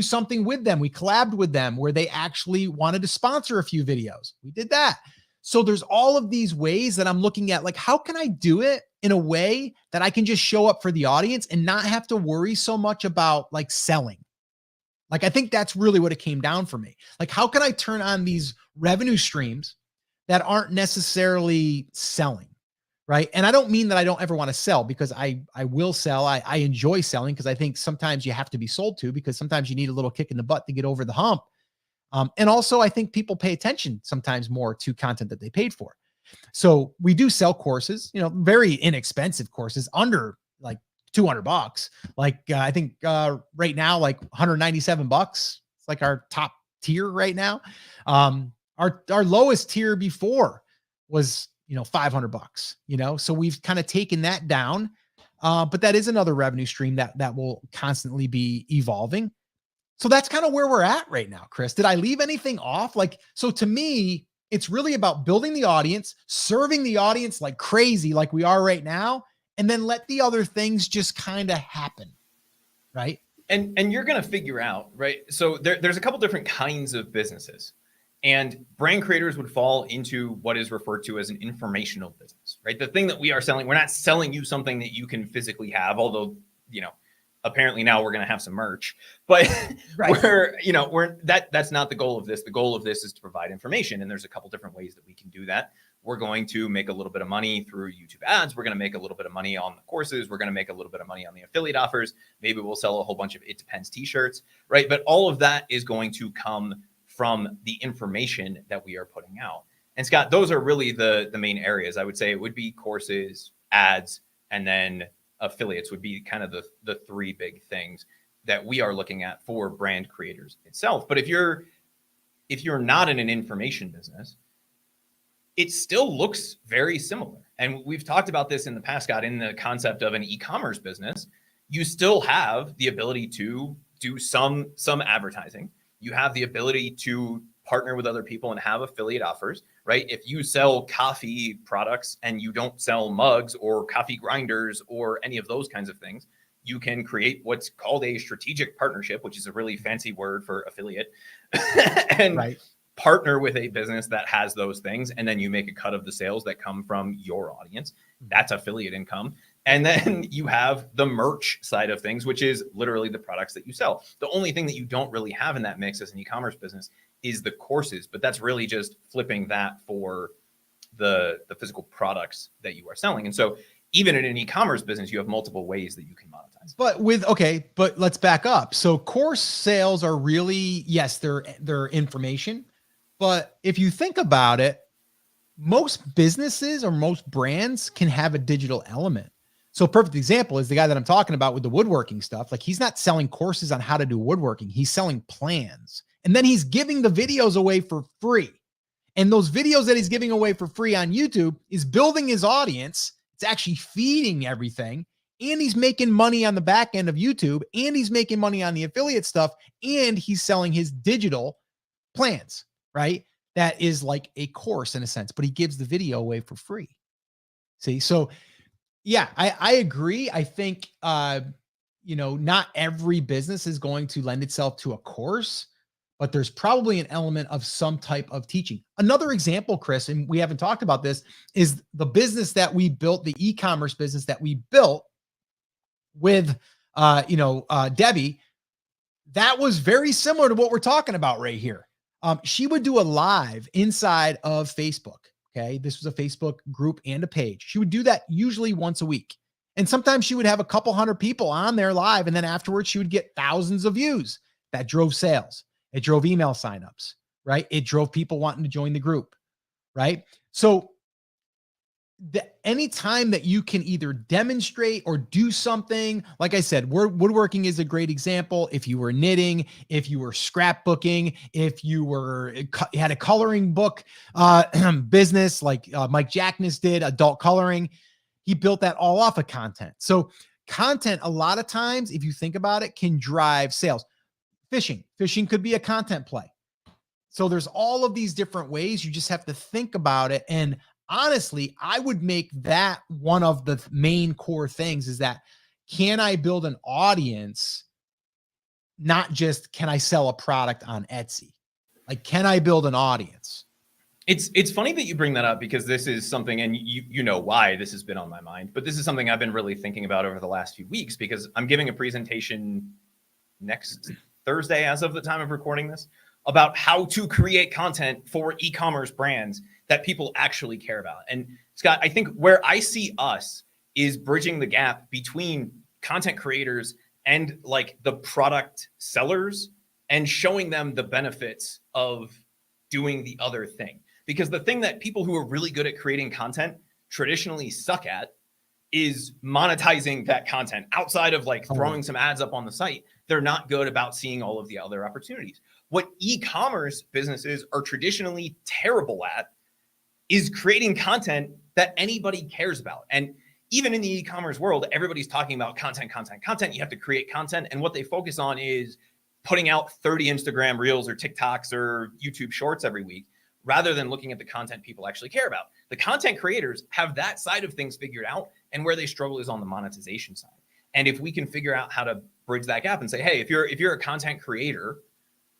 [SPEAKER 1] something with them. We collabed with them where they actually wanted to sponsor a few videos. We did that. So there's all of these ways that I'm looking at, like, how can I do it in a way that I can just show up for the audience and not have to worry so much about like selling? Like, I think that's really what it came down for me. Like, how can I turn on these revenue streams that aren't necessarily selling? Right. And I don't mean that I don't ever want to sell, because I will sell. I enjoy selling because I think sometimes you have to be sold to, because sometimes you need a little kick in the butt to get over the hump. And also I think people pay attention sometimes more to content that they paid for. So we do sell courses, very inexpensive courses under like $200. Like I think right now, like $197. It's like our top tier right now. Our lowest tier before was $500, so we've kind of taken that down. But that is another revenue stream that will constantly be evolving. So that's kind of where we're at right now, Chris. Did I leave anything off? So to me, it's really about building the audience, serving the audience like crazy, like we are right now, and then let the other things just kind of happen. Right.
[SPEAKER 2] And you're going to figure out, right? So there's a couple different kinds of businesses. And brand creators would fall into what is referred to as an informational business, right? The thing that we are selling, we're not selling you something that you can physically have, although, apparently now we're going to have some merch, but right. That's not the goal of this. The goal of this is to provide information. And there's a couple different ways that we can do that. We're going to make a little bit of money through YouTube ads. We're going to make a little bit of money on the courses. We're going to make a little bit of money on the affiliate offers. Maybe we'll sell a whole bunch of It Depends t-shirts, right? But all of that is going to come from the information that we are putting out. And Scott, those are really the main areas. I would say it would be courses, ads, and then affiliates would be kind of the three big things that we are looking at for brand creators itself. But if you're not in an information business, it still looks very similar. And we've talked about this in the past, Scott, in the concept of an e-commerce business. You still have the ability to do some advertising. You have the ability to partner with other people and have affiliate offers, right? If you sell coffee products and you don't sell mugs or coffee grinders or any of those kinds of things, you can create what's called a strategic partnership, which is a really fancy word for affiliate, and right. Partner with a business that has those things. And then you make a cut of the sales that come from your audience. That's affiliate income. And then you have the merch side of things, which is literally the products that you sell. The only thing that you don't really have in that mix as an e-commerce business is the courses, but that's really just flipping that for the physical products that you are selling. And so even in an e-commerce business, you have multiple ways that you can monetize.
[SPEAKER 1] But let's back up. So course sales are really, yes, they're information. But if you think about it, most businesses or most brands can have a digital element. So a perfect example is the guy that I'm talking about with the woodworking stuff. Like he's not selling courses on how to do woodworking. He's selling plans. And then he's giving the videos away for free. And those videos that he's giving away for free on YouTube is building his audience. It's actually feeding everything. And he's making money on the back end of YouTube. And he's making money on the affiliate stuff. And he's selling his digital plans, right? That is like a course in a sense, but he gives the video away for free. See, so yeah, I agree. I think not every business is going to lend itself to a course, but there's probably an element of some type of teaching. Another example, Chris, and we haven't talked about this, is the business that we built, the e-commerce business that we built with, Debbie. That was very similar to what we're talking about right here. She would do a live inside of Facebook. Okay. This was a Facebook group and a page. She would do that usually once a week. And sometimes she would have a couple hundred people on there live. And then afterwards, she would get thousands of views. That drove sales. It drove email signups, right? It drove people wanting to join the group, right? So anytime that you can either demonstrate or do something, like I said, woodworking is a great example. If you were knitting, if you were scrapbooking, if you had a coloring book business like Mike Jackness did, adult coloring, he built that all off of content. So content, a lot of times, if you think about it, can drive sales. Fishing could be a content play. So there's all of these different ways. You just have to think about it. And honestly, I would make that one of the main core things, is that, can I build an audience? Not just, can I sell a product on Etsy? Like, can I build an audience?
[SPEAKER 2] It's funny that you bring that up, because this is something, and you know why this has been on my mind, but this is something I've been really thinking about over the last few weeks, because I'm giving a presentation next Thursday, as of the time of recording this, about how to create content for e-commerce brands that people actually care about. And Scott, I think where I see us is bridging the gap between content creators and like the product sellers, and showing them the benefits of doing the other thing. Because the thing that people who are really good at creating content traditionally suck at is monetizing that content. Outside of like throwing some ads up on the site, they're not good about seeing all of the other opportunities. What e-commerce businesses are traditionally terrible at is creating content that anybody cares about. And even in the e-commerce world, everybody's talking about content. You have to create content. And what they focus on is putting out 30 Instagram reels or TikToks or YouTube shorts every week, rather than looking at the content people actually care about. The content creators have that side of things figured out, and where they struggle is on the monetization side. And if we can figure out how to bridge that gap and say, hey, if you're a content creator,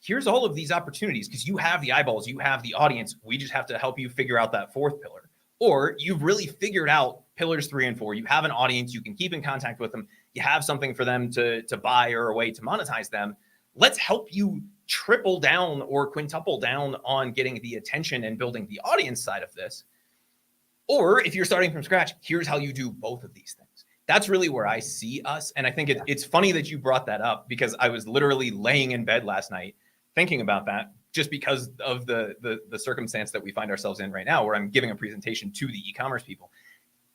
[SPEAKER 2] here's all of these opportunities, because you have the eyeballs, you have the audience. We just have to help you figure out that fourth pillar. Or you've really figured out pillars 3 and 4. You have an audience, you can keep in contact with them. You have something for them to buy, or a way to monetize them. Let's help you triple down or quintuple down on getting the attention and building the audience side of this. Or if you're starting from scratch, here's how you do both of these things. That's really where I see us. And I think it's funny that you brought that up, because I was literally laying in bed last night thinking about that, just because of the circumstance that we find ourselves in right now, where I'm giving a presentation to the e-commerce people.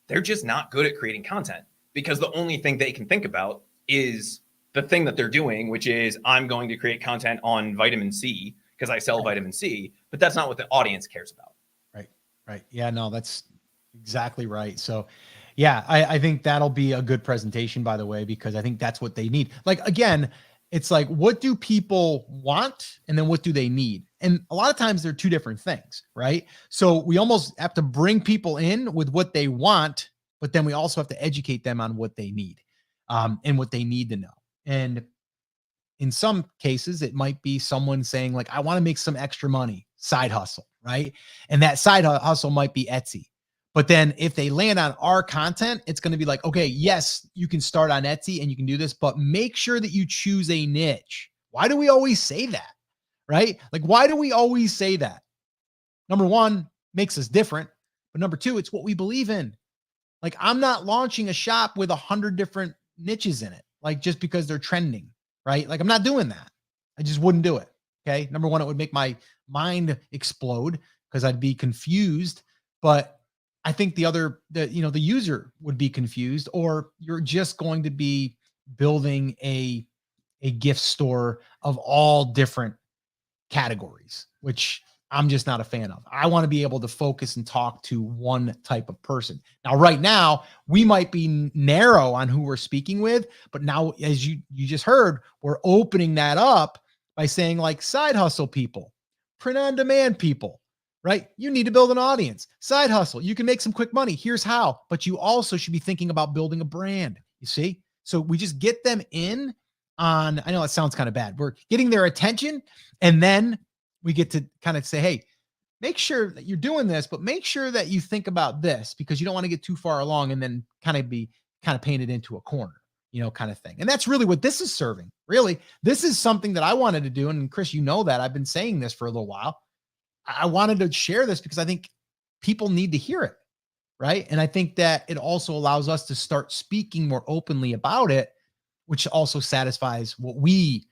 [SPEAKER 2] They're just not good at creating content, because the only thing they can think about is the thing that they're doing, which is, I'm going to create content on vitamin C because I sell vitamin C, but that's not what the audience cares about.
[SPEAKER 1] Right. Yeah, no, that's exactly right. So yeah, I think that'll be a good presentation, by the way, because I think that's what they need. Like, again, it's like, what do people want? And then what do they need? And a lot of times they're two different things, right? So we almost have to bring people in with what they want, but then we also have to educate them on what they need, and what they need to know. And in some cases, it might be someone saying like, I want to make some extra money, side hustle, right? And that side hustle might be Etsy. But then if they land on our content, it's going to be like, okay, yes, you can start on Etsy and you can do this, but make sure that you choose a niche. Why do we always say that, right? Like, why do we always say that? Number one, makes us different. But number two, it's what we believe in. Like, I'm not launching a shop with 100 different niches in it, like just because they're trending, right? Like, I'm not doing that. I just wouldn't do it. Okay. Number one, it would make my mind explode because I'd be confused. But I think the user would be confused, or you're just going to be building a gift store of all different categories, which I'm just not a fan of. I want to be able to focus and talk to one type of person. Now, right now, we might be narrow on who we're speaking with, but now, as you just heard, we're opening that up by saying like side hustle people, print on demand people, right? You need to build an audience. Side hustle, you can make some quick money. Here's how, but you also should be thinking about building a brand. You see? So we just get them in on, I know it sounds kind of bad. We're getting their attention, and then we get to kind of say, hey, make sure that you're doing this, but make sure that you think about this, because you don't want to get too far along and then kind of painted into a corner, kind of thing. And that's really what this is serving. Really, this is something that I wanted to do. And Chris, that I've been saying this for a little while. I wanted to share this because I think people need to hear it. Right. And I think that it also allows us to start speaking more openly about it, which also satisfies what we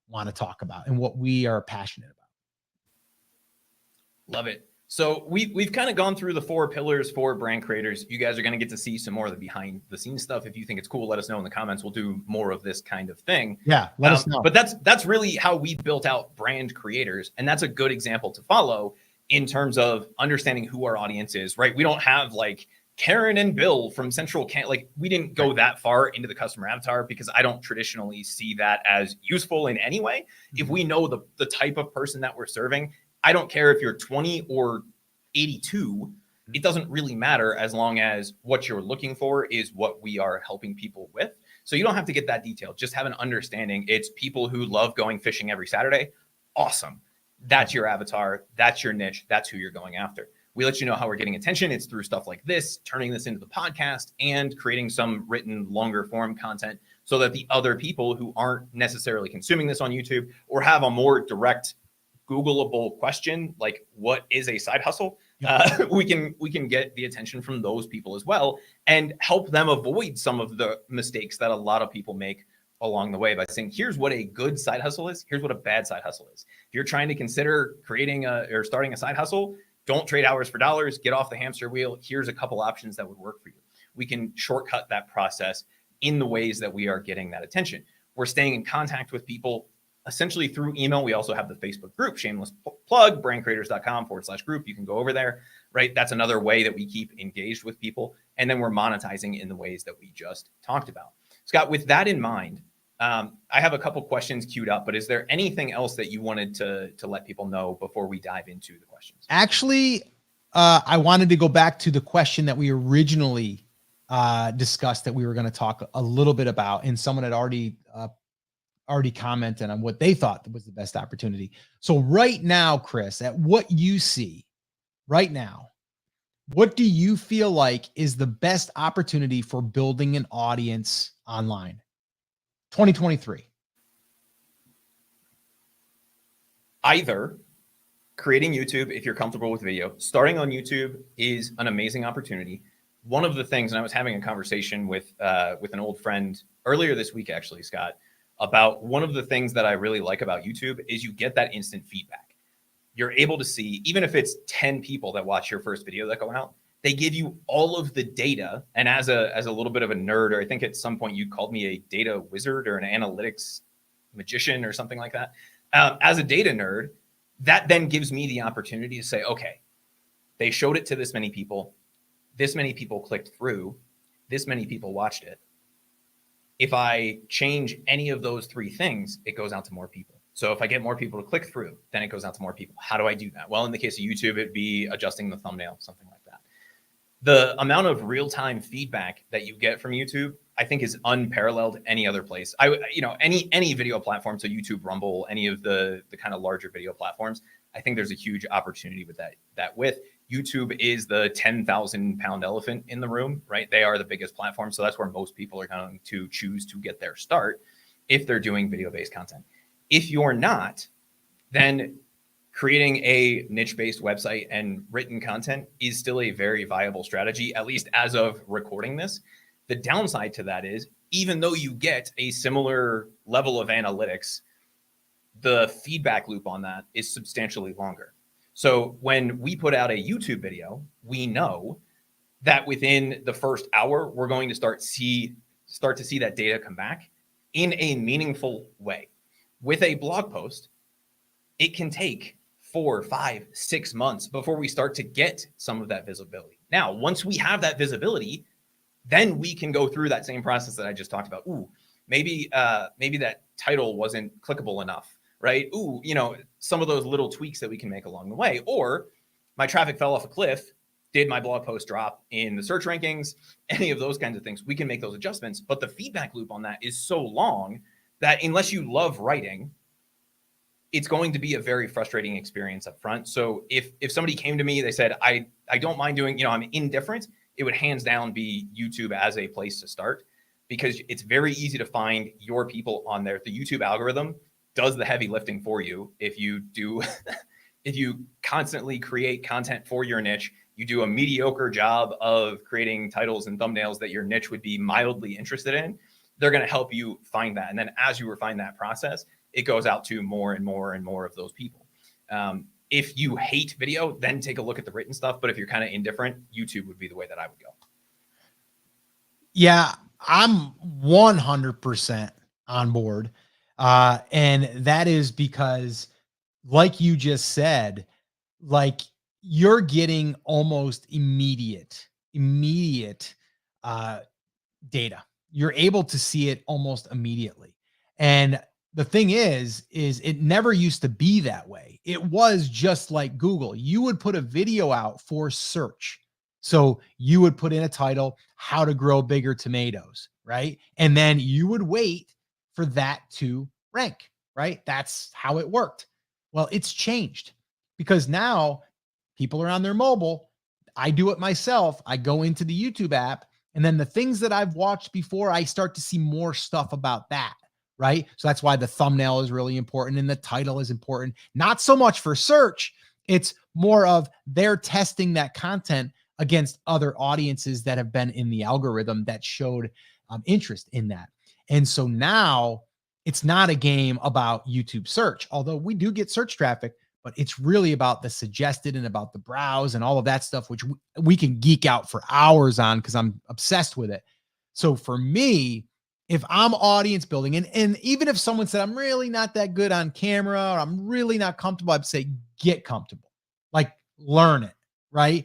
[SPEAKER 1] want to talk about and what we are passionate about.
[SPEAKER 2] Love it. So we've kind of gone through the 4 pillars for brand creators. You guys are going to get to see some more of the behind the scenes stuff. If you think it's cool, let us know in the comments. We'll do more of this kind of thing.
[SPEAKER 1] Yeah, let us know.
[SPEAKER 2] But that's really how we built out brand creators. And that's a good example to follow in terms of understanding who our audience is, right? We don't have like Karen and Bill from Central we didn't go that far into the customer avatar because I don't traditionally see that as useful in any way. If we know the type of person that we're serving, I don't care if you're 20 or 82, it doesn't really matter as long as what you're looking for is what we are helping people with. So you don't have to get that detailed. Just have an understanding. It's people who love going fishing every Saturday. Awesome. That's your avatar. That's your niche. That's who you're going after. We let you know how we're getting attention. It's through stuff like this, turning this into the podcast and creating some written longer form content so that the other people who aren't necessarily consuming this on YouTube or have a more direct Googleable question, like what is a side hustle? We can get the attention from those people as well and help them avoid some of the mistakes that a lot of people make along the way by saying, here's what a good side hustle is. Here's what a bad side hustle is. If you're trying to consider creating or starting a side hustle, don't trade hours for dollars, get off the hamster wheel. Here's a couple options that would work for you. We can shortcut that process in the ways that we are getting that attention. We're staying in contact with people essentially through email. We also have the Facebook group, shameless plug, brandcreators.com/group. You can go over there, right? That's another way that we keep engaged with people. And then we're monetizing in the ways that we just talked about. Scott, with that in mind, I have a couple questions queued up, but is there anything else that you wanted to let people know before we dive into the questions?
[SPEAKER 1] Actually, I wanted to go back to the question that we originally discussed that we were going to talk a little bit about, and someone had already commented on what they thought was the best opportunity. So right now, Chris, at what you see right now, what do you feel like is the best opportunity for building an audience online? 2023.
[SPEAKER 2] Either creating YouTube, if you're comfortable with video, starting on YouTube is an amazing opportunity. One of the things, and I was having a conversation with an old friend earlier this week, actually, Scott, about one of the things that I really like about YouTube is you get that instant feedback. You're able to see, even if it's 10 people that watch your first video that go out, they give you all of the data. And as a little bit of a nerd, or I think at some point you called me a data wizard or an analytics magician or something like that. As a data nerd, that then gives me the opportunity to say, okay, they showed it to this many people clicked through, this many people watched it. If I change any of those 3 things, it goes out to more people. So if I get more people to click through, then it goes out to more people. How do I do that? Well, in the case of YouTube, it'd be adjusting the thumbnail, something like that. The amount of real-time feedback that you get from YouTube, I think, is unparalleled any other place. Any video platform, so YouTube, Rumble, any of the kind of larger video platforms, I think there's a huge opportunity with that with. YouTube is the 10,000 pound elephant in the room, right? They are the biggest platform. So that's where most people are going to choose to get their start if they're doing video-based content. If you're not, then creating a niche-based website and written content is still a very viable strategy, at least as of recording this. The downside to that is, even though you get a similar level of analytics, the feedback loop on that is substantially longer. So when we put out a YouTube video, we know that within the first hour, we're going to start to see that data come back in a meaningful way. With a blog post, it can take 4, 5, 6 months before we start to get some of that visibility. Now, once we have that visibility, then we can go through that same process that I just talked about. Ooh, maybe that title wasn't clickable enough, right? Ooh, some of those little tweaks that we can make along the way. Or my traffic fell off a cliff did my blog post drop in the search rankings, any of those kinds of things, we can make those adjustments. But the feedback loop on that is so long that unless you love writing, it's going to be a very frustrating experience up front. So if somebody came to me, they said, I don't mind doing, I'm indifferent, it would hands down be YouTube as a place to start, because it's very easy to find your people on there. The YouTube algorithm does the heavy lifting for you. If you do, if you constantly create content for your niche, you do a mediocre job of creating titles and thumbnails that your niche would be mildly interested in, they're going to help you find that. And then as you refine that process, it goes out to more and more and more of those people. If you hate video, then take a look at the written stuff. But if you're kind of indifferent, YouTube would be the way that I would go.
[SPEAKER 1] Yeah, I'm 100% on board. And that is because, like you just said, like you're getting almost immediate data. You're able to see it almost immediately. And the thing is it never used to be that way. It was just like Google. You would put a video out for search. So you would put in a title, how to grow bigger tomatoes, right? And then you would wait for that to rank, right? That's how it worked. Well, it's changed because now people are on their mobile. I do it myself. I go into the YouTube app, and then the things that I've watched before, I start to see more stuff about that, right? So that's why the thumbnail is really important and the title is important. Not so much for search. It's more of they're testing that content against other audiences that have been in the algorithm that showed interest in that. And so now it's not a game about YouTube search, although we do get search traffic, but it's really about the suggested and about the browse and all of that stuff, which we can geek out for hours on because I'm obsessed with it. So for me, if I'm audience building, and even if someone said, I'm really not that good on camera, or I'm really not comfortable, I'd say, get comfortable, like learn it, right?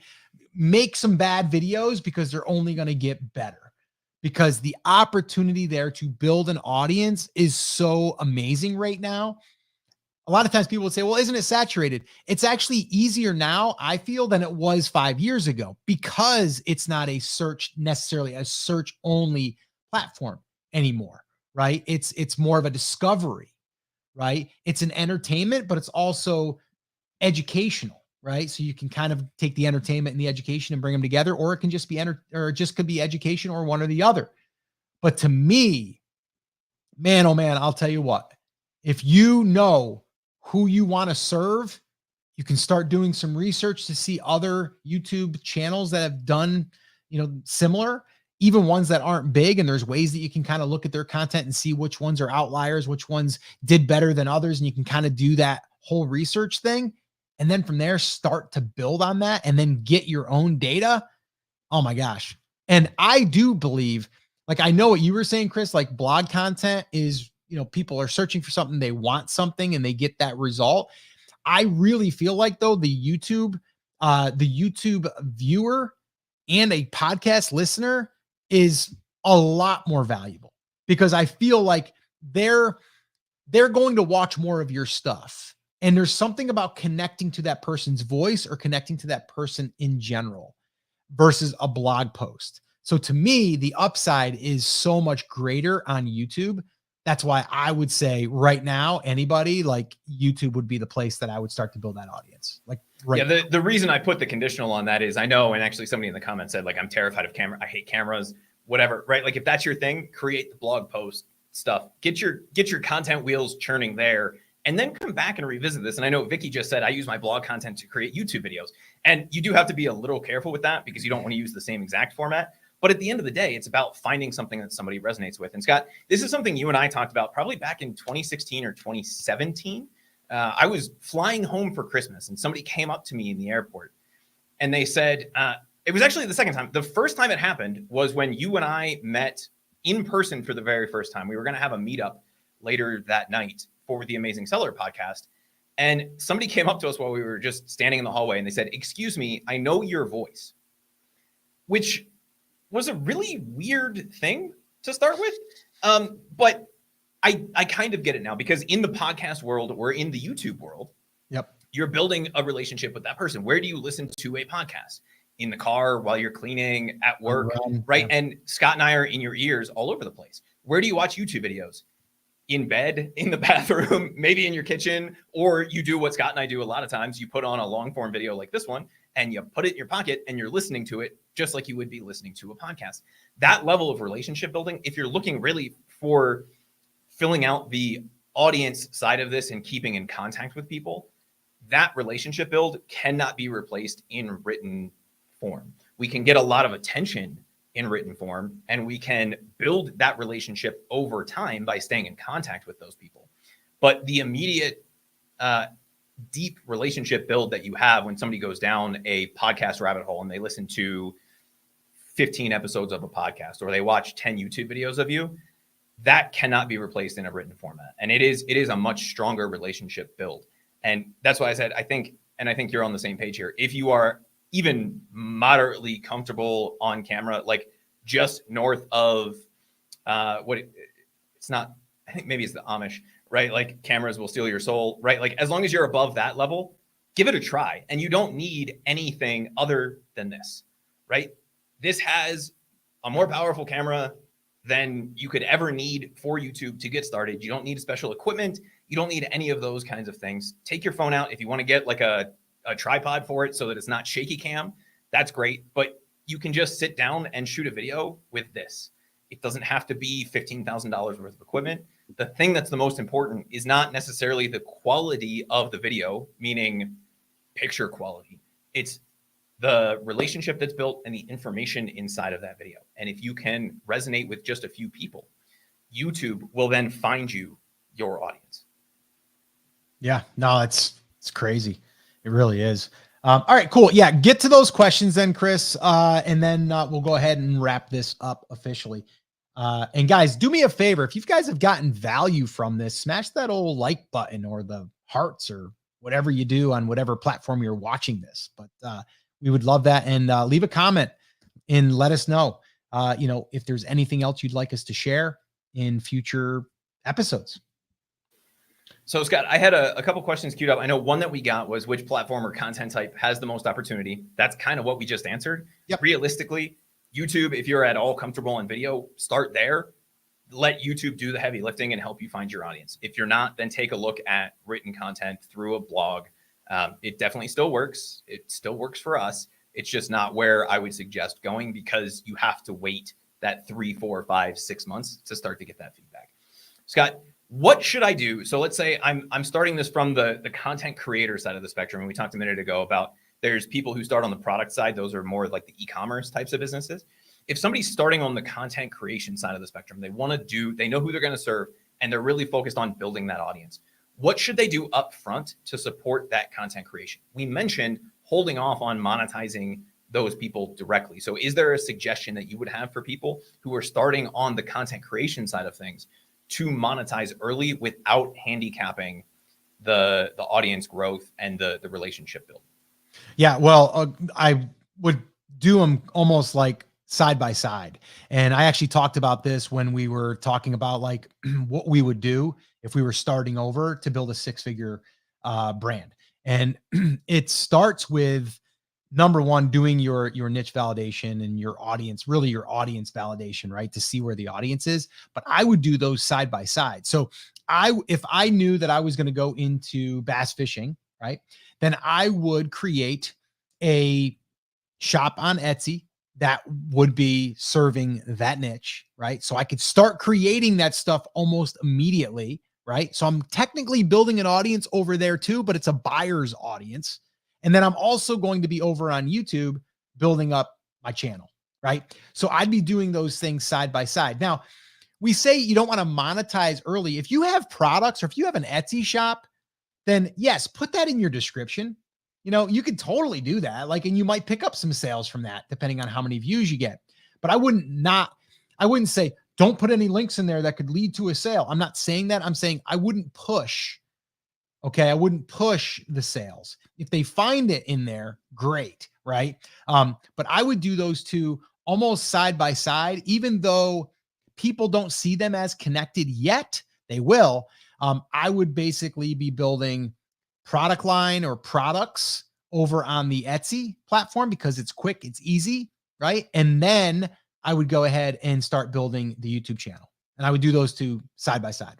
[SPEAKER 1] Make some bad videos because they're only going to get better, because the opportunity there to build an audience is so amazing right now. A lot of times people would say, well, isn't it saturated? It's actually easier now, I feel, than it was 5 years ago, because it's not a search, necessarily a search only platform anymore, right? It's more of a discovery, right? It's an entertainment, but it's also educational, right? So you can kind of take the entertainment and the education and bring them together, or it can just be or it just could be education, or one or the other. But to me, man, oh man, I'll tell you what, if you know who you want to serve, you can start doing some research to see other YouTube channels that have done, similar, even ones that aren't big. And there's ways that you can kind of look at their content and see which ones are outliers, which ones did better than others. And you can kind of do that whole research thing. And then from there, start to build on that and then get your own data. Oh my gosh. And I do believe, like, I know what you were saying, Chris, like blog content is, people are searching for something, they want something, and they get that result. I really feel like, though, the YouTube viewer and a podcast listener is a lot more valuable, because I feel like they're going to watch more of your stuff. And there's something about connecting to that person's voice or connecting to that person in general versus a blog post. So to me, the upside is so much greater on YouTube. That's why I would say right now, anybody, like, YouTube would be the place that I would start to build that audience. Like, right.
[SPEAKER 2] Yeah, the reason I put the conditional on that is I know, and actually somebody in the comments said, like, I'm terrified of camera. I hate cameras, whatever, right? Like, if that's your thing, create the blog post stuff, get your content wheels churning there, and then come back and revisit this. And I know Vicky just said, I use my blog content to create YouTube videos. And you do have to be a little careful with that, because you don't want to use the same exact format. But at the end of the day, it's about finding something that somebody resonates with. And Scott, this is something you and I talked about probably back in 2016 or 2017. I was flying home for Christmas, and somebody came up to me in the airport, and they said, it was actually the second time. The first time it happened was when you and I met in person for the very first time. We were going to have a meetup later that night for the Amazing Seller podcast. And somebody came up to us while we were just standing in the hallway, and they said, excuse me, I know your voice, which was a really weird thing to start with. But I kind of get it now, because in the podcast world or in the YouTube world,
[SPEAKER 1] yep,
[SPEAKER 2] you're building a relationship with that person. Where do you listen to a podcast? in the car, while you're cleaning, at work, right?
[SPEAKER 1] Yeah.
[SPEAKER 2] And Scott and I are in your ears all over the place. Where do you watch YouTube videos? In bed, in the bathroom, maybe in your kitchen, or you do what Scott and I do a lot of times. You put on a long form video like this one and you put it in your pocket and you're listening to it just like you would be listening to a podcast. That level of relationship building, if you're looking really for filling out the audience side of this and keeping in contact with people, that relationship build cannot be replaced in written form. We can get a lot of attention in written form, and we can build that relationship over time by staying in contact with those people. But the immediate deep relationship build that you have when somebody goes down a podcast rabbit hole and they listen to 15 episodes of a podcast, or they watch 10 YouTube videos of you, that cannot be replaced in a written format. And it is a much stronger relationship build. And that's why I said, I think you're on the same page here. If you are even moderately comfortable on camera, like just north of it's not, I think maybe it's the Amish, right? Like cameras will steal your soul, right? Like as long as you're above that level, give it a try. And you don't need anything other than this, right? This has a more powerful camera than you could ever need for YouTube to get started. You don't need special equipment. You don't need any of those kinds of things. Take your phone out. If you want to get like a tripod for it so that it's not shaky cam, that's great. But you can just sit down and shoot a video with this. It doesn't have to be $15,000 worth of equipment. The thing that's the most important is not necessarily the quality of the video, meaning picture quality. It's the relationship that's built and the information inside of that video. And if you can resonate with just a few people, YouTube will then find you your audience.
[SPEAKER 1] Yeah, no, it's crazy. It really is. All right, cool. Yeah, get to those questions then, Chris, and then we'll go ahead and wrap this up officially. And guys, do me a favor. If you guys have gotten value from this, smash that old like button or the hearts or whatever you do on whatever platform you're watching this. But we would love that. And leave a comment and let us know, if there's anything else you'd like us to share in future episodes.
[SPEAKER 2] So Scott, I had a couple questions queued up. I know one that we got was which platform or content type has the most opportunity. That's kind of what we just answered.
[SPEAKER 1] Yep.
[SPEAKER 2] Realistically, YouTube, if you're at all comfortable in video, start there. Let YouTube do the heavy lifting and help you find your audience. If you're not, then take a look at written content through a blog. It definitely still works. It still works for us. It's just not where I would suggest going, because you have to wait that 3, 4, 5, 6 months to start to get that feedback. Scott, what should I do? So let's say I'm starting this from the content creator side of the spectrum. And we talked a minute ago about there's people who start on the product side. Those are more like the e-commerce types of businesses. If somebody's starting on the content creation side of the spectrum, they know who they're going to serve, and they're really focused on building that audience. What should they do up front to support that content creation? We mentioned holding off on monetizing those people directly. So is there a suggestion that you would have for people who are starting on the content creation side of things to monetize early without handicapping the audience growth and the relationship build?
[SPEAKER 1] Yeah, well, I would do them almost like side by side. And I actually talked about this when we were talking about like what we would do if we were starting over to build a 6-figure brand. And it starts with, number one, doing your niche validation and your audience, really your audience validation, right? To see where the audience is. But I would do those side by side. So if I knew that I was going to go into bass fishing, right, then I would create a shop on Etsy that would be serving that niche, right? So I could start creating that stuff almost immediately, right? So I'm technically building an audience over there too, but it's a buyer's audience. And then I'm also going to be over on YouTube building up my channel, right? So I'd be doing those things side by side. Now, we say you don't want to monetize early. If you have products or if you have an Etsy shop, then yes, put that in your description. You could totally do that. And you might pick up some sales from that depending on how many views you get. But I wouldn't say, don't put any links in there that could lead to a sale. I'm not saying that. I'm saying I wouldn't push. Okay. I wouldn't push the sales. If they find it in there, great. Right. But I would do those two almost side by side, even though people don't see them as connected yet. They will. I would basically be building product line or products over on the Etsy platform because it's quick, it's easy, right? And then I would go ahead and start building the YouTube channel. And I would do those two side by side.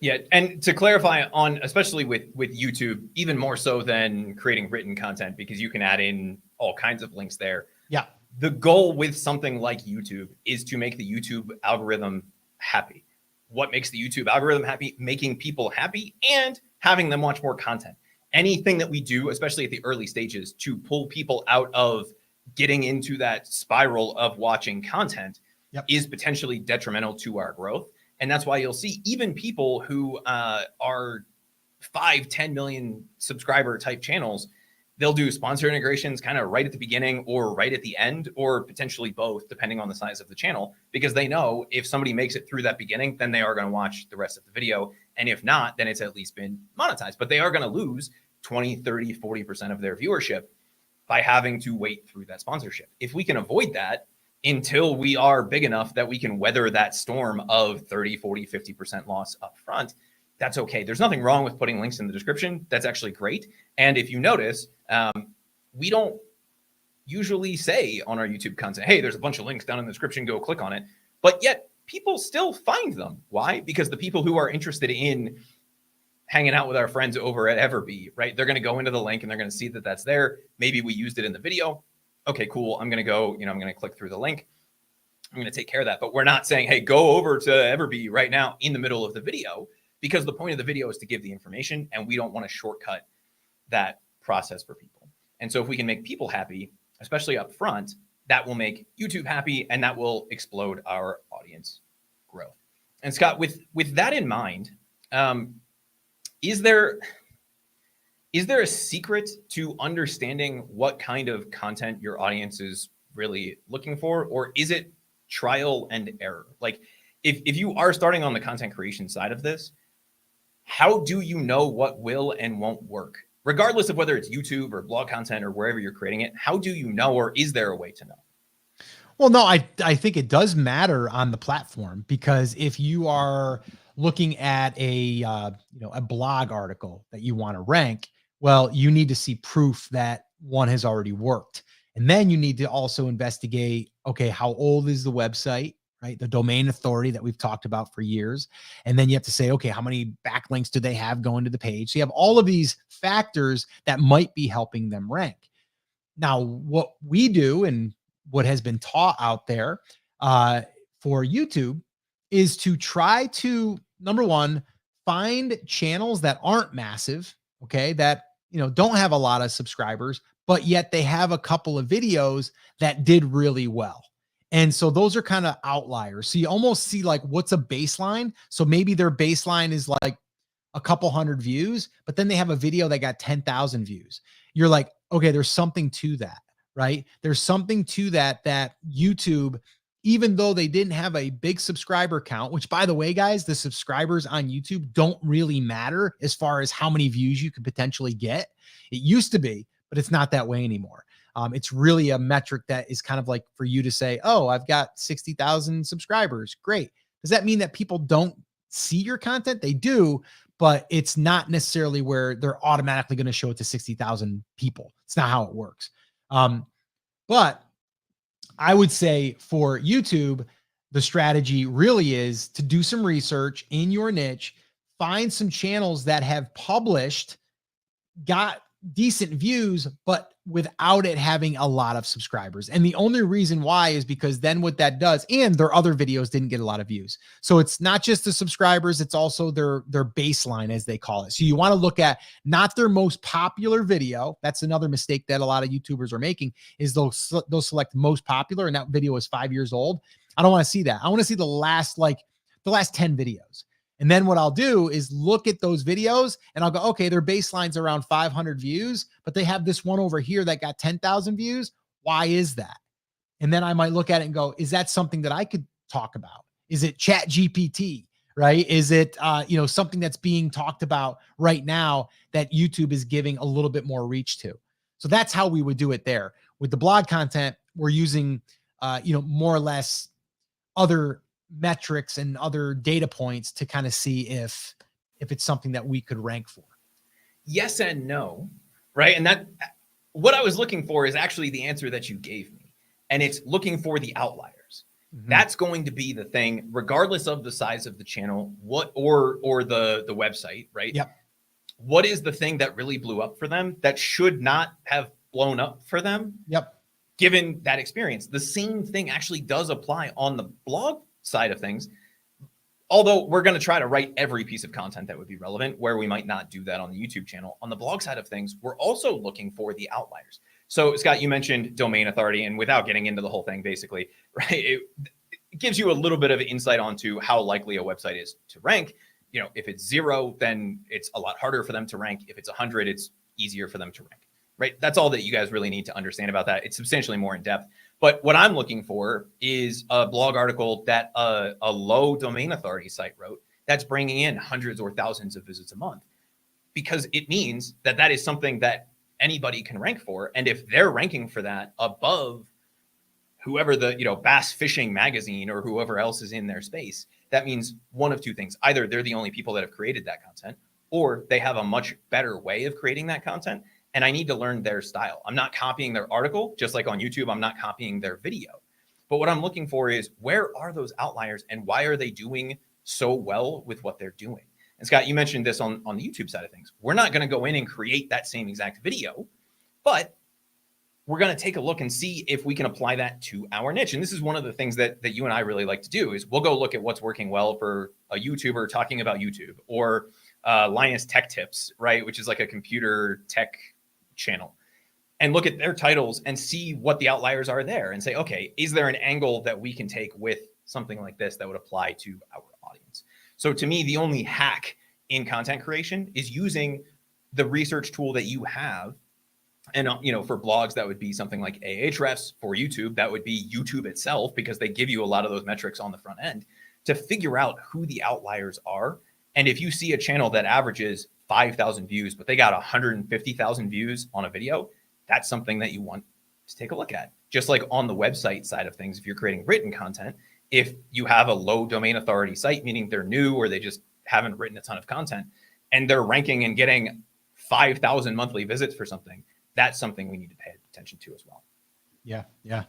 [SPEAKER 2] Yeah, and to clarify on, especially with YouTube, even more so than creating written content, because you can add in all kinds of links there.
[SPEAKER 1] Yeah.
[SPEAKER 2] The goal with something like YouTube is to make the YouTube algorithm happy. What makes the YouTube algorithm happy? Making people happy and having them watch more content. Anything that we do, especially at the early stages, to pull people out of getting into that spiral of watching content is potentially detrimental to our growth. And that's why you'll see even people who are 5-10 million subscriber type channels, they'll do sponsor integrations kind of right at the beginning or right at the end, or potentially both, depending on the size of the channel, because they know if somebody makes it through that beginning, then they are going to watch the rest of the video. And if not, then it's at least been monetized. But they are going to lose 20, 30, 40% of their viewership by having to wait through that sponsorship. If we can avoid that until we are big enough that we can weather that storm of 30, 40, 50% loss up front, that's okay. There's nothing wrong with putting links in the description. That's actually great. And if you notice, we don't usually say on our YouTube content, hey, there's a bunch of links down in the description, go click on it. But yet people still find them. Why? Because the people who are interested in hanging out with our friends over at Everbee, right? They're going to go into the link and they're going to see that that's there. Maybe we used it in the video. Okay, cool. I'm going to go, I'm going to click through the link. I'm going to take care of that. But we're not saying, hey, go over to Everbee right now in the middle of the video, because the point of the video is to give the information and we don't want to shortcut that process for people. And so if we can make people happy, especially up front, that will make YouTube happy and that will explode our audience growth. And Scott, with that in mind, is there a secret to understanding what kind of content your audience is really looking for? Or is it trial and error? Like if you are starting on the content creation side of this, how do you know what will and won't work? Regardless of whether it's YouTube or blog content or wherever you're creating it, how do you know, or is there a way to know?
[SPEAKER 1] Well, no, I think it does matter on the platform, because if you are looking at a blog article that you want to rank, well, you need to see proof that one has already worked. And then you need to also investigate, okay, how old is the website, right? The domain authority that we've talked about for years. And then you have to say, okay, how many backlinks do they have going to the page? So you have all of these factors that might be helping them rank. Now, what we do and what has been taught out there for YouTube is to try to, number one, find channels that aren't massive, okay, that don't have a lot of subscribers, but yet they have a couple of videos that did really well. And so those are kind of outliers. So you almost see like what's a baseline. So maybe their baseline is like a couple hundred views, but then they have a video that got 10,000 views. You're like, okay, there's something to that, right? There's something to that YouTube, even though they didn't have a big subscriber count, which by the way, guys, the subscribers on YouTube don't really matter as far as how many views you could potentially get. It used to be, but it's not that way anymore. It's really a metric that is kind of like for you to say, oh, I've got 60,000 subscribers. Great. Does that mean that people don't see your content? They do, but it's not necessarily where they're automatically going to show it to 60,000 people. It's not how it works. But I would say for YouTube, the strategy really is to do some research in your niche, find some channels that have published, got decent views, but without it having a lot of subscribers. And the only reason why is because then what that does, and their other videos didn't get a lot of views. So it's not just the subscribers, it's also their baseline, as they call it. So you want to look at not their most popular video. That's another mistake that a lot of YouTubers are making, is they'll select most popular, and that video is 5 years old. I don't want to see that. I want to see the last 10 videos. And then what I'll do is look at those videos and I'll go, okay, their baseline's around 500 views, but they have this one over here that got 10,000 views. Why is that? And then I might look at it and go, is that something that I could talk about? Is it Chat GPT, right? Is it, something that's being talked about right now that YouTube is giving a little bit more reach to? So that's how we would do it there. With the blog content, we're using, more or less other metrics and other data points to kind of see if it's something that we could rank for.
[SPEAKER 2] Yes and no. right? And that what I was looking for is actually the answer that you gave me. And it's looking for the outliers. Mm-hmm. That's going to be the thing, regardless of the size of the channel, or the website, right?
[SPEAKER 1] Yep.
[SPEAKER 2] What is the thing that really blew up for them that should not have blown up for them?
[SPEAKER 1] Yep.
[SPEAKER 2] Given that experience. The same thing actually does apply on the blog side of things. Although we're going to try to write every piece of content that would be relevant, where we might not do that on the YouTube channel. On the blog side of things, we're also looking for the outliers. So Scott, you mentioned domain authority, and without getting into the whole thing, basically, right, it gives you a little bit of insight onto how likely a website is to rank. You know, if it's 0, then it's a lot harder for them to rank. If it's 100, it's easier for them to rank, right? That's all that you guys really need to understand about that. It's substantially more in depth. But what I'm looking for is a blog article that a low domain authority site wrote that's bringing in hundreds or thousands of visits a month, because it means that that is something that anybody can rank for. And if they're ranking for that above whoever the, Bass Fishing Magazine or whoever else is in their space, that means one of two things. Either they're the only people that have created that content, or they have a much better way of creating that content. And I need to learn their style. I'm not copying their article, just like on YouTube, I'm not copying their video. But what I'm looking for is, where are those outliers and why are they doing so well with what they're doing? And Scott, you mentioned this on the YouTube side of things. We're not going to go in and create that same exact video, but we're going to take a look and see if we can apply that to our niche. And this is one of the things that you and I really like to do, is we'll go look at what's working well for a YouTuber talking about YouTube, or Linus Tech Tips, right? Which is like a computer tech channel, and look at their titles and see what the outliers are there and say, okay, is there an angle that we can take with something like this that would apply to our audience? So to me, the only hack in content creation is using the research tool that you have. And, for blogs, that would be something like Ahrefs. For YouTube, that would be YouTube itself, because they give you a lot of those metrics on the front end to figure out who the outliers are. And if you see a channel that averages 5,000 views, but they got 150,000 views on a video, that's something that you want to take a look at. Just like on the website side of things, if you're creating written content, if you have a low domain authority site, meaning they're new or they just haven't written a ton of content, and they're ranking and getting 5,000 monthly visits for something, that's something we need to pay attention to as well.
[SPEAKER 1] Yeah. Yeah.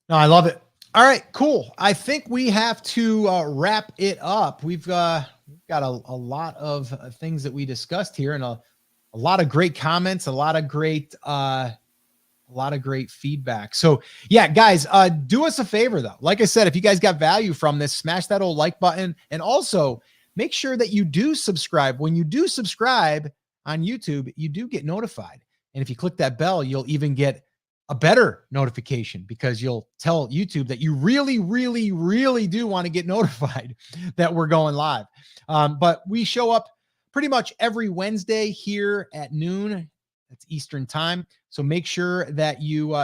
[SPEAKER 1] No, I love it. All right, cool. I think we have to wrap it up. We've got a lot of things that we discussed here, and a lot of great comments, a lot of great feedback. So yeah, guys, do us a favor though. Like I said, if you guys got value from this, smash that old like button, and also make sure that you do subscribe. When you do subscribe on YouTube, you do get notified. And if you click that bell, you'll even get a better notification, because you'll tell YouTube that you really, really, really do want to get notified that we're going live. But we show up pretty much every Wednesday here at noon. That's Eastern time. So make sure that you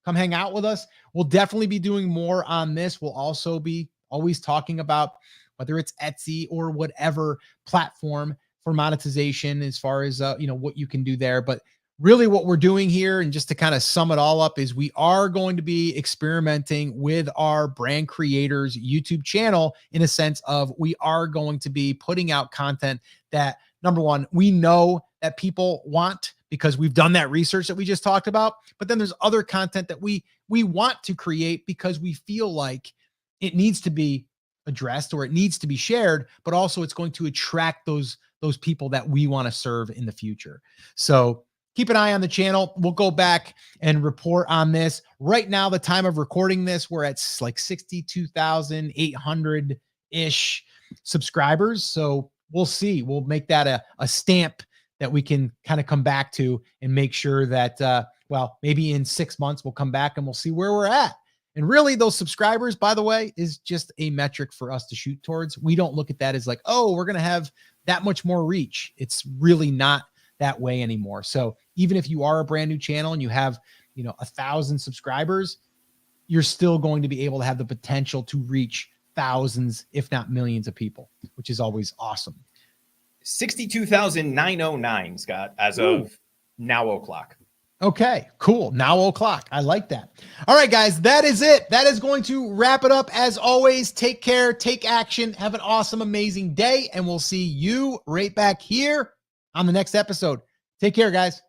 [SPEAKER 1] come hang out with us. We'll definitely be doing more on this. We'll also be always talking about whether it's Etsy or whatever platform for monetization, as far as what you can do there. But really what we're doing here, and just to kind of sum it all up, is we are going to be experimenting with our brand creators YouTube channel, in a sense of we are going to be putting out content that, number one, we know that people want, because we've done that research that we just talked about. But then there's other content that we want to create because we feel like it needs to be addressed or it needs to be shared, but also it's going to attract those people that we want to serve in the future. So keep an eye on the channel. We'll go back and report on this. Right now, the time of recording this, we're at like 62,800-ish subscribers. So we'll see. We'll make that a stamp that we can kind of come back to and make sure that, well, maybe in 6 months, we'll come back and we'll see where we're at. And really, those subscribers, by the way, is just a metric for us to shoot towards. We don't look at that as like, oh, we're going to have that much more reach. It's really not that way anymore. So even if you are a brand new channel and you have, 1,000 subscribers, you're still going to be able to have the potential to reach thousands, if not millions of people, which is always awesome.
[SPEAKER 2] 62,909, Scott, as of now o'clock.
[SPEAKER 1] Okay, cool. Now o'clock. I like that. All right, guys, that is it. That is going to wrap it up. As always, take care, take action, have an awesome, amazing day, and we'll see you right back here on the next episode. Take care, guys.